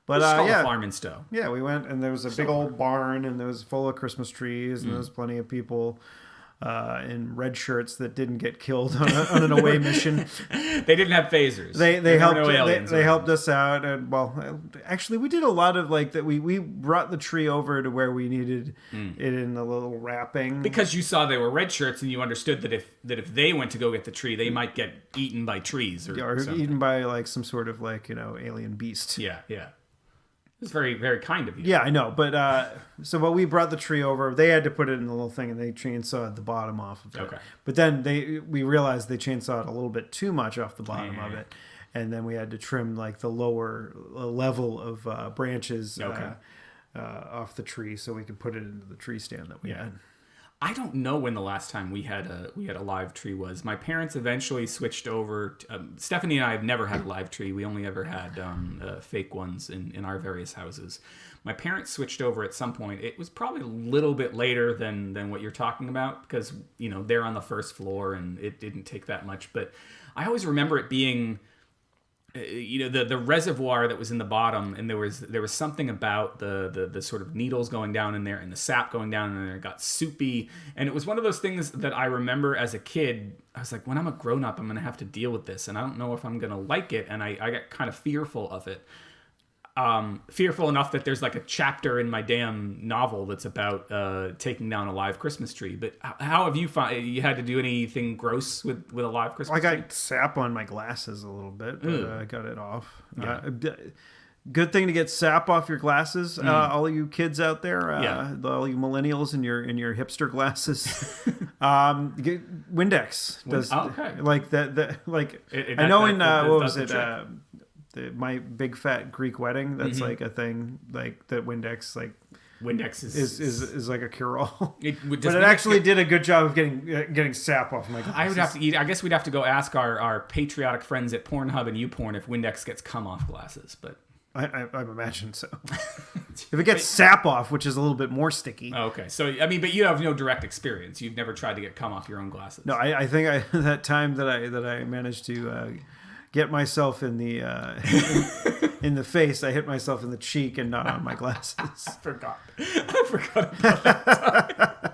But a farm in Stowe. Yeah, we went, and there was a big old barn, and it was full of Christmas trees, and there was plenty of people in red shirts that didn't get killed on an away mission. They didn't have phasers. They helped. No they helped us out, and well, actually, we did a lot of like that. We brought the tree over to where we needed it in a little wrapping because you saw they were red shirts, and you understood that if they went to go get the tree, they might get eaten by trees or eaten by like some sort of like alien beast. Yeah. It's very, very kind of you. Yeah, I know. But but we brought the tree over. They had to put it in the little thing, and they chainsawed the bottom off of it. Okay. But then we realized they chainsawed a little bit too much off the bottom of it, and then we had to trim like the lower level of branches off the tree so we could put it into the tree stand that we had. I don't know when the last time we had a live tree was. My parents eventually switched over. Stephanie and I have never had a live tree. We only ever had fake ones in our various houses. My parents switched over at some point. It was probably a little bit later than what you're talking about because they're on the first floor and it didn't take that much. But I always remember it being the reservoir that was in the bottom, and there was something about the sort of needles going down in there and the sap going down in there. It got soupy, and it was one of those things that I remember as a kid. I was like, when I'm a grown up, I'm going to have to deal with this, and I don't know if I'm going to like it, and I got kind of fearful of it. Fearful enough that there's like a chapter in my damn novel that's about taking down a live Christmas tree. But how have you found you had to do anything gross with a live Christmas tree? I got sap on my glasses a little bit, but I got it off. Yeah. Good thing to get sap off your glasses, all of you kids out there, all you millennials in your hipster glasses. Get Windex does like that. Like I know in what was it? My Big Fat Greek Wedding. That's like a thing. Like that Windex. Like Windex is like a cure-all. But it actually did a good job of getting sap off my glasses. I would have to eat. I guess we'd have to go ask our patriotic friends at Pornhub and YouPorn if Windex gets cum off glasses. But I imagine so. If it gets sap off, which is a little bit more sticky. Oh, okay. So I mean, but you have no direct experience. You've never tried to get cum off your own glasses. No, I think that time that I managed to get myself in the in the face, I hit myself in the cheek and not on my glasses. I forgot about that.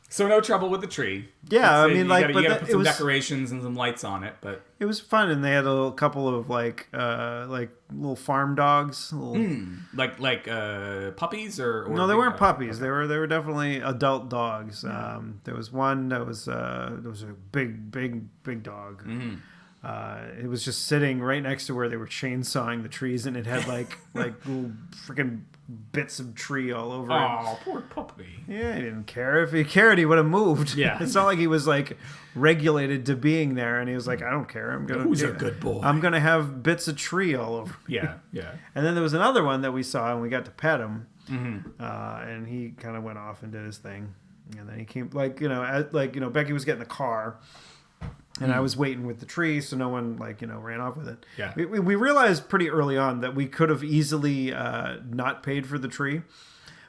So no trouble with the tree. Yeah, you gotta put some decorations and some lights on it, but it was fun, and they had a couple of like little farm dogs, like puppies or no, they weren't puppies. Okay. They were definitely adult dogs. Yeah. There was one that was a big dog. Mm-hmm. It was just sitting right next to where they were chainsawing the trees, and it had like little freaking bits of tree all over it. Oh, poor puppy. Yeah, he didn't care. If he cared, he would have moved. Yeah. It's not like he was like regulated to being there, and he was like, I don't care. Who's a good boy? I'm gonna have bits of tree all over me. Yeah. And then there was another one that we saw, and we got to pet him, and he kind of went off and did his thing, and then he came Becky was getting the car. And I was waiting with the tree, so no one ran off with it. Yeah. We realized pretty early on that we could have easily not paid for the tree,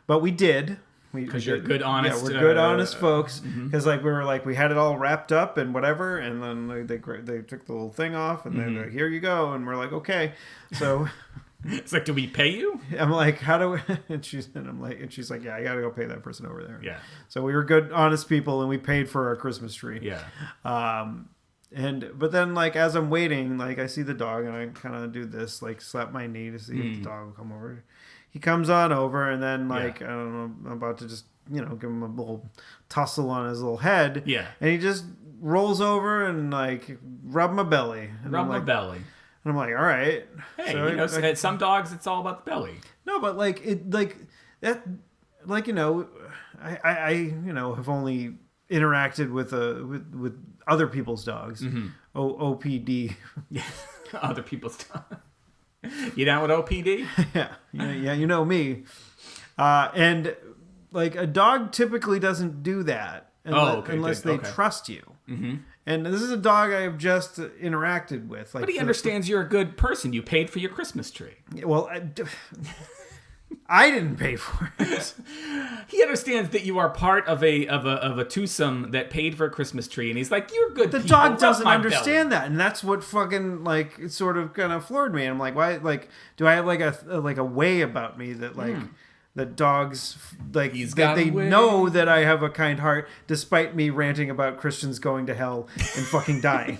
but we did. Because you're good, honest. Yeah, we're good, honest folks. Because we had it all wrapped up and whatever, and then they took the little thing off, and then here you go, and we're like, okay, so. It's like, do we pay you? I'm like, how do we? And she's like, yeah, I gotta go pay that person over there. Yeah. So we were good, honest people, and we paid for our Christmas tree. Yeah. But then as I'm waiting, I see the dog, and I kind of do this, slap my knee to see if the dog will come over. He comes on over, and then I don't know, I'm about to just give him a little tussle on his little head. Yeah. And he just rolls over and rub my belly. And my belly. And I'm like, all right. Hey, so some dogs, it's all about the belly. No, but I have only interacted with other people's dogs. Mm-hmm. OPD. Yeah, other people's dogs. You down with OPD? Yeah, you know me. And a dog typically doesn't do that unless they trust you. Mm-hmm. And this is a dog I have just interacted with. But he understands you're a good person. You paid for your Christmas tree. Well, I didn't pay for it. He understands that you are part of a twosome that paid for a Christmas tree, and he's like, "You're good." The dog doesn't understand that, and that's what fucking sort of kind of floored me. And I'm like, why? Do I have a way about me that that dogs like He's that got they away. know that I have a kind heart, despite me ranting about Christians going to hell and fucking dying.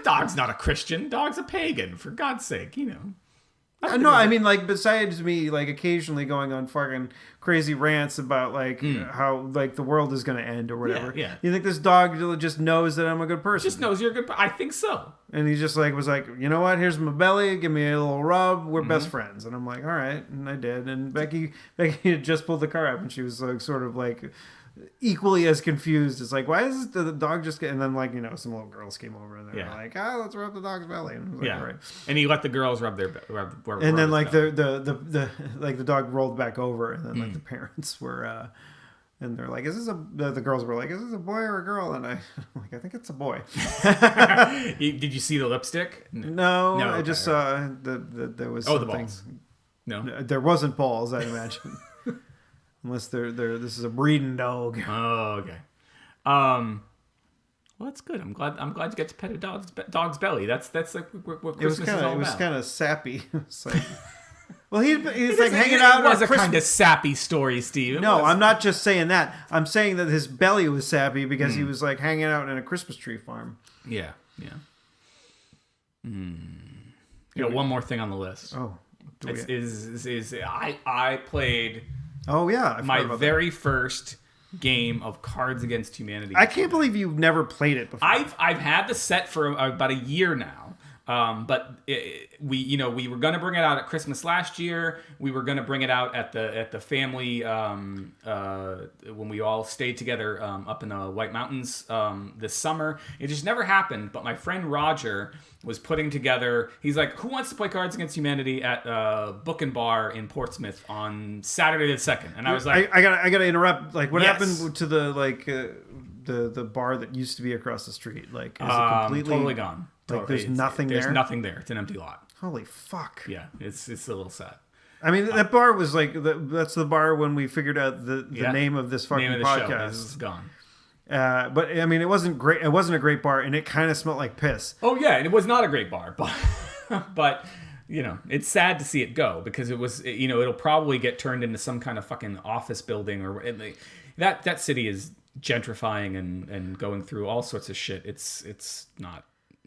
Dog's not a Christian. Dog's a pagan. For God's sake, No, I mean, like, besides me, like, occasionally going on fucking crazy rants about, like, how, like, the world is going to end or whatever. Yeah. You think this dog just knows that I'm a good person? Just knows you're good. I think so. And he just, like, was like, you know what? Here's my belly. Give me a little rub. We're best friends. And I'm like, all right. And I did. And Becky had just pulled the car up, and she was, like, sort of, like, equally as confused. It's like, why is the dog just and then, like, some little girls came over and they were like, let's rub the dog's belly. And I was like, all right. And he let the girls rub their and then like the like the dog rolled back over, and then like the parents were and they're like, is this the girls were like, is this a boy or a girl? And I'm like, I think it's a boy. Did you see the lipstick? No, okay, I just saw there was the something. balls. No, there wasn't balls, I imagine. Unless this is a breeding dog. Oh, okay. Well, that's good. I'm glad you get to pet a dog's belly. That's like what Christmas is all about. It was kind of sappy. It's like, well, he's like hanging out. It was a kind of sappy story, Steve. No, I'm not just saying that. I'm saying that his belly was sappy because he was like hanging out in a Christmas tree farm. Yeah. One more thing on the list. Oh, I played. Oh yeah, my very first game of Cards Against Humanity. I can't believe you've never played it before. I've had the set for about a year now. But we were going to bring it out at Christmas last year. We were going to bring it out at the family when we all stayed together up in the White Mountains this summer. It just never happened. But my friend Roger was putting together. He's like, "Who wants to play Cards Against Humanity at Book and Bar in Portsmouth on Saturday the 2nd?" And I was like, "I gotta interrupt. Like, what happened to the bar that used to be across the street? Like, is it completely totally gone?" Like, there's nothing there? There's nothing there. It's an empty lot. Holy fuck. Yeah, it's a little sad. I mean, that bar was like, that's the bar when we figured out the name of this fucking podcast. It's gone. But, I mean, it wasn't great. It wasn't a great bar, and it kind of smelled like piss. Oh, yeah, it was not a great bar. But it's sad to see it go because it was, it'll probably get turned into some kind of fucking office building or that city is gentrifying and going through all sorts of shit. It's not.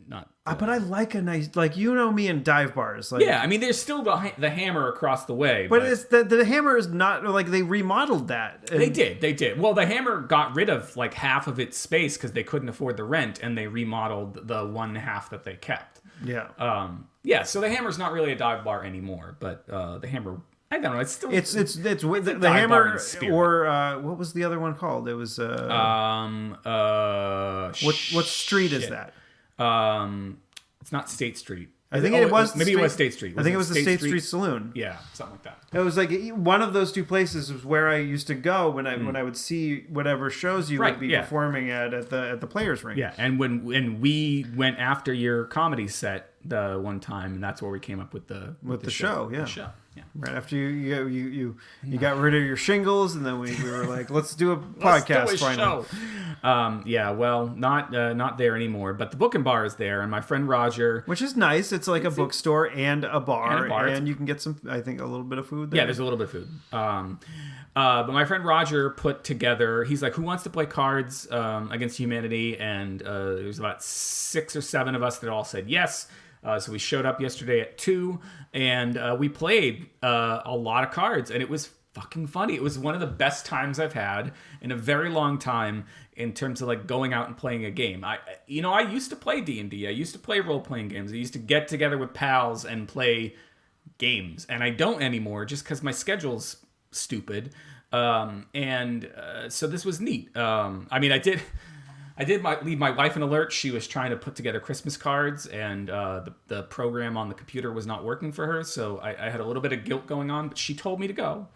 But I like a nice, like, me and dive bars. Like, yeah, I mean, there's still the Hammer across the way. But it's the Hammer is not, like, they remodeled that. They did. Well, the Hammer got rid of, like, half of its space because they couldn't afford the rent, and they remodeled the one half that they kept. Yeah. So the Hammer's not really a dive bar anymore, but the Hammer, I don't know, it's still... It's with the Hammer, or what was the other one called? It was... what street is that? It's not State Street. I think it was. Maybe it was State Street. I think it was the State Street Saloon. Yeah, something like that. It was like one of those two places was where I used to go when I would see whatever shows you would be performing at the Players Ring. Yeah, and when we went after your comedy set the one time, and that's where we came up with the show. Yeah. The show. Yeah. Right after you got rid of your shingles, and then we were like, let's do a podcast finally. Show. Well, not there anymore, but the Book and Bar is there, and my friend Roger, which is nice. It's like a bookstore and a bar, and you can get some, I think, a little bit of food there. Yeah, there's a little bit of food. But my friend Roger put together, he's like, who wants to play Cards Against Humanity? And there's about 6 or 7 of us that all said yes. So we showed up yesterday at 2, and we played a lot of cards, and it was fucking funny. It was one of the best times I've had in a very long time in terms of like going out and playing a game. I used to play D&D. I used to play role-playing games. I used to get together with pals and play games, and I don't anymore just because my schedule's stupid. So this was neat. I did leave my wife an alert. She was trying to put together Christmas cards, and the program on the computer was not working for her, so I had a little bit of guilt going on, but she told me to go.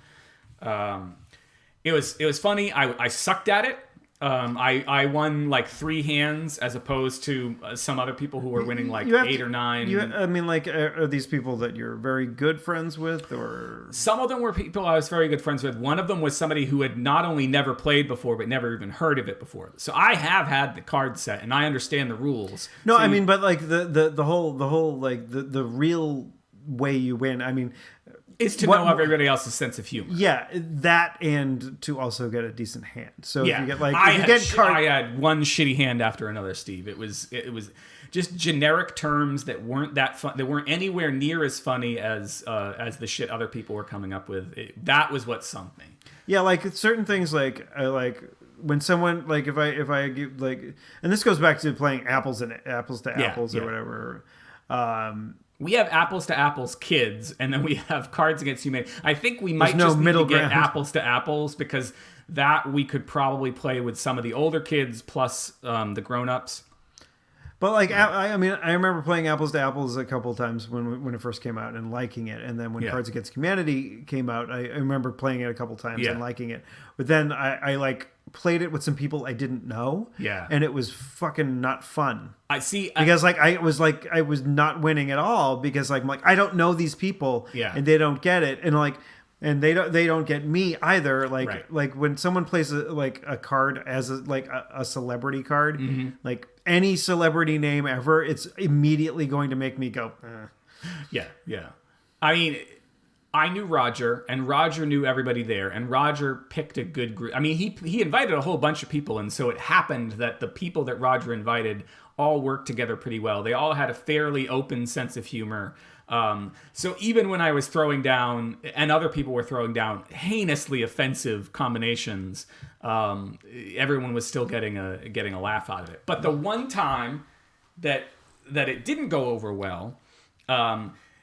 It was funny. I sucked at it. I won like 3 hands as opposed to some other people who were winning like 8 or 9. I mean, like, are these people that you're very good friends with, or? Some of them were people I was very good friends with. One of them was somebody who had not only never played before, but never even heard of it before. So I have had the card set and I understand the rules. No, so I mean, but like the whole like the real way you win. I mean, is to know everybody else's sense of humor. Yeah, that and to also get a decent hand. So Yeah, if you get like I I had one shitty hand after another, Steve. It was just generic terms that weren't that fun. That weren't anywhere near as funny as the shit other people were coming up with. That was what sunk me. Yeah, like certain things like I like when someone like if I give like, and this goes back to playing apples to apples or whatever. We have apples to apples kids, and then we have Cards Against Humanity. I think we might There's just need to get ground. apples to apples because that we could probably play with some of the older kids plus the grown-ups. But like I mean, I remember playing Apples to Apples a couple of times when it first came out and liking it, and then when Cards Against Humanity came out, I remember playing it a couple of times and liking it. But then I like played it with some people I didn't know, and it was fucking not fun. I see because I was not winning at all because like I'm like I don't know these people, and they don't get it, and like. And they don't get me either. Like when someone plays a card as a celebrity card, like any celebrity name ever, it's immediately going to make me go. Yeah. I mean, I knew Roger, and Roger knew everybody there, and Roger picked a good group. I mean, he invited a whole bunch of people, and so it happened that the people that Roger invited all worked together pretty well. They all had a fairly open sense of humor. So even when I was throwing down, and other people were throwing down heinously offensive combinations, everyone was still getting a laugh out of it. But the one time that it didn't go over well,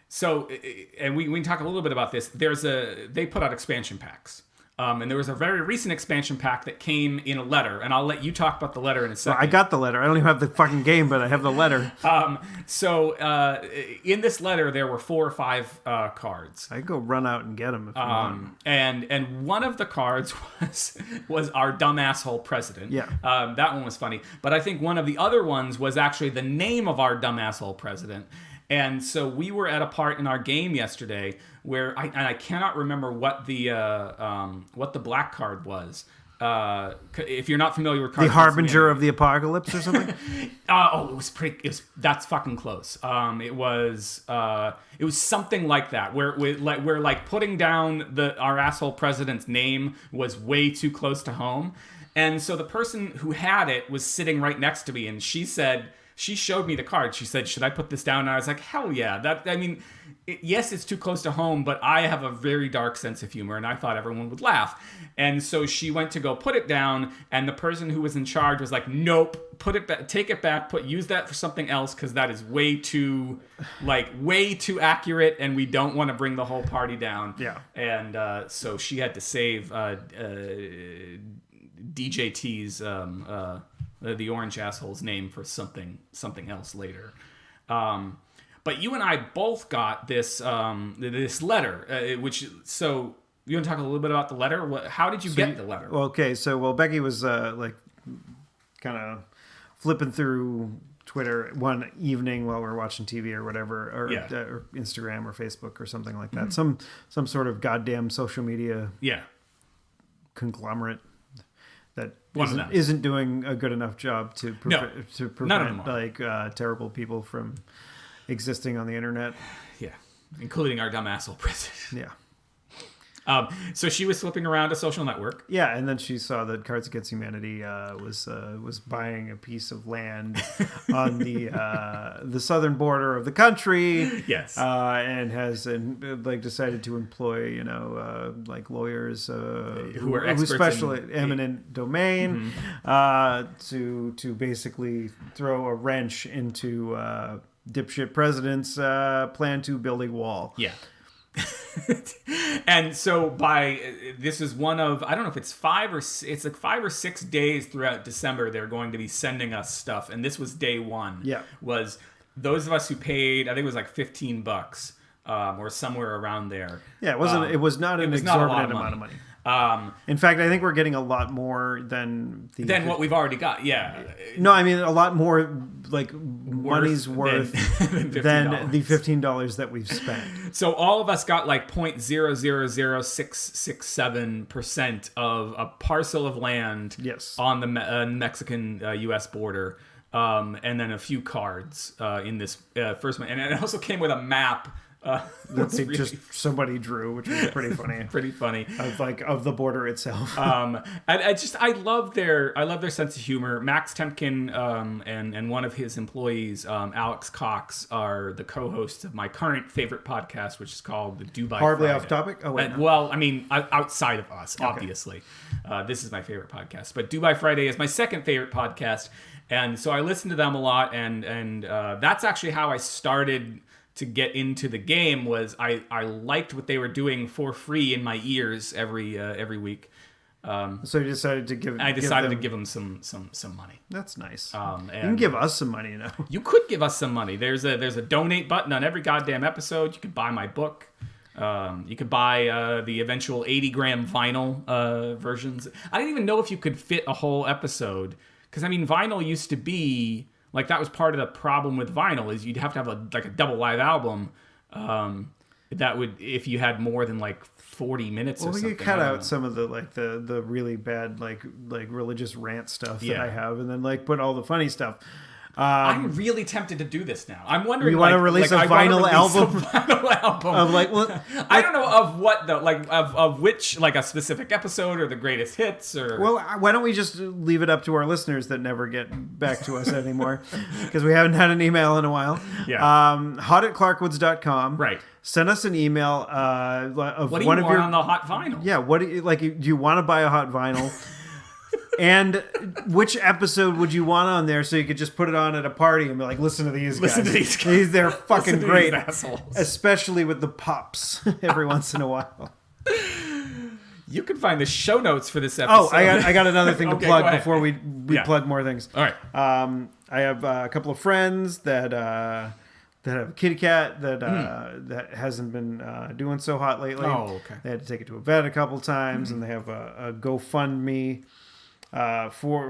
so and we can talk a little bit about this. They put out expansion packs. And there was a very recent expansion pack that came in a letter, and I'll let you talk about the letter in a second. Well, I got the letter. I don't even have the fucking game, but I have the letter. So in this letter, there were 4 or 5 cards. I could go run out and get them if you want. And one of the cards was our dumb asshole president. Yeah. That one was funny. But I think one of the other ones was actually the name of our dumb asshole president. And so we were at a part in our game yesterday where I cannot remember what the black card was. If you're not familiar with cards, the Harbinger of the Apocalypse or something. That's fucking close. It was something like that where like putting down our asshole president's name was way too close to home, and so the person who had it was sitting right next to me, and she showed me the card. She said, "Should I put this down?" And I was like, "Hell yeah!" Yes, it's too close to home, but I have a very dark sense of humor, and I thought everyone would laugh. And so she went to go put it down, and the person who was in charge was like, "Nope, put it back, take it back, use that for something else, because that is way too accurate, and we don't want to bring the whole party down." Yeah. And so she had to save DJT's the orange asshole's name for something else later. But you and I both got this letter, so you want to talk a little bit about the letter? How did you get the letter? Okay, so Becky was kind of flipping through Twitter one evening while we were watching TV or whatever, or Instagram or Facebook or something like that. Mm-hmm. Some sort of goddamn social media conglomerate that isn't doing a good enough job to prevent like terrible people from existing on the internet. Yeah, including our dumb asshole president. Yeah. So she was flipping around a social network. Yeah, and then she saw that Cards Against Humanity was buying a piece of land on the southern border of the country. Yes, and has decided to employ lawyers who specialize in eminent domain to basically throw a wrench into dipshit president's plan to build a wall. Yeah. And so this is one of, I don't know if it's 5 or 6 days throughout December they're going to be sending us stuff, and this was day 1. Yeah. Was those of us who paid, I think it was like $15 or somewhere around there. Yeah, it was not an exorbitant amount of money. In fact, I think we're getting a lot more than what we've already got. Yeah. No, I mean a lot more money's worth than the $15 that we've spent. So all of us got like 0.000667% of a parcel of land. Yes. On the Mexican-U.S. border, and then a few cards in this first one, and it also came with a map Somebody drew, which was pretty funny. Pretty funny. Of the border itself. I love their sense of humor. Max Temkin and one of his employees, Alex Cox, are the co-hosts of my current favorite podcast, which is called the Dubai Hardly Friday. off topic. Oh wait. Well, I mean, outside of us, obviously. This is my favorite podcast, but Dubai Friday is my second favorite podcast, and so I listen to them a lot, and that's actually how I started to get into the game. Was I liked what they were doing for free in my ears every week. So you decided to give. I decided to give them some money. That's nice. And you can give us some money, You could give us some money. There's a donate button on every goddamn episode. You could buy my book. You could buy the eventual 80-gram vinyl versions. I didn't even know if you could fit a whole episode, because I mean, vinyl used to be like, that was part of the problem with vinyl, is you'd have to have a double live album. That would, if you had more than like 40 minutes or something. Well, you cut out some of the really bad like religious rant stuff that I have, and then put all the funny stuff. I'm really tempted to do this now. I'm wondering. You want to release a vinyl album? Of I don't know of what though. Of which, a specific episode or the greatest hits or. Well, why don't we just leave it up to our listeners that never get back to us anymore, because we haven't had an email in a while. Yeah. hot@clarkwoods.com. Right. Send us an email of what do one you of want your on the hot vinyl. Yeah. What do you like? Do you want to buy a hot vinyl? And which episode would you want on there, so you could just put it on at a party and be like, listen to these guys. They're fucking great. Especially with the pops every once in a while. You can find the show notes for this episode. Oh, I got another thing to plug before we plug more things. All right. I have a couple of friends that have a kitty cat that hasn't been doing so hot lately. Oh, okay. They had to take it to a vet a couple times, and they have a GoFundMe for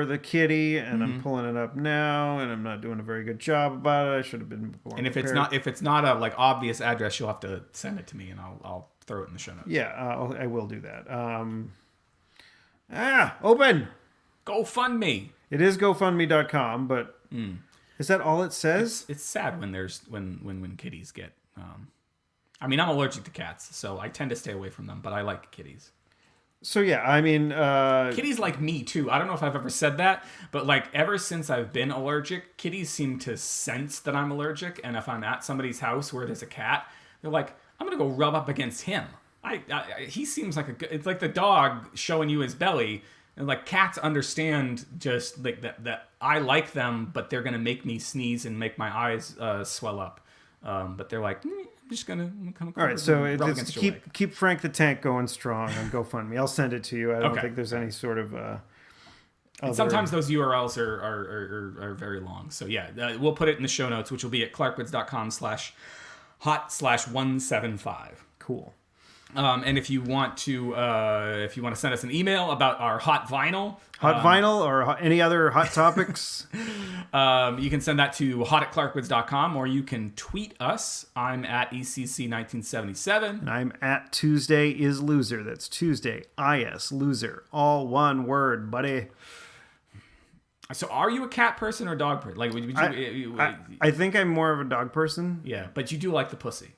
the kitty, and I'm pulling it up now, and I'm not doing a very good job about it. I should have been more And if prepared. it's not a obvious address, you'll have to send it to me, and I'll throw it in the show notes. Yeah, I will do that. Open. GoFundMe. It is GoFundMe.com, but is that all it says? It's sad when when kitties get. I mean, I'm allergic to cats, so I tend to stay away from them, but I like kitties. So yeah, I mean, kitties like me too. I don't know if I've ever said that, but ever since I've been allergic, kitties seem to sense that I'm allergic, and if I'm at somebody's house where there's a cat, they're like, I'm gonna go rub up against him. He seems like it's like the dog showing you his belly, and cats understand just that I like them, but they're gonna make me sneeze and make my eyes swell up. But they're like, I'm just gonna come. All right, so it's keep Frank the Tank going strong on GoFundMe. I'll send it to you. I don't think there's any sort of. And sometimes those URLs are very long. So yeah, we'll put it in the show notes, which will be at clarkwoods.com/hot/175. Cool. And if you want to send us an email about our hot vinyl, or any other hot topics, you can send that to hot@clarkwoods.com, or you can tweet us. I'm at ECC1977. And I'm at Tuesday is Loser. That's Tuesday, IS Loser. All one word, buddy. So are you a cat person or dog person? Would you, I think I'm more of a dog person. Yeah, but you do like the pussy.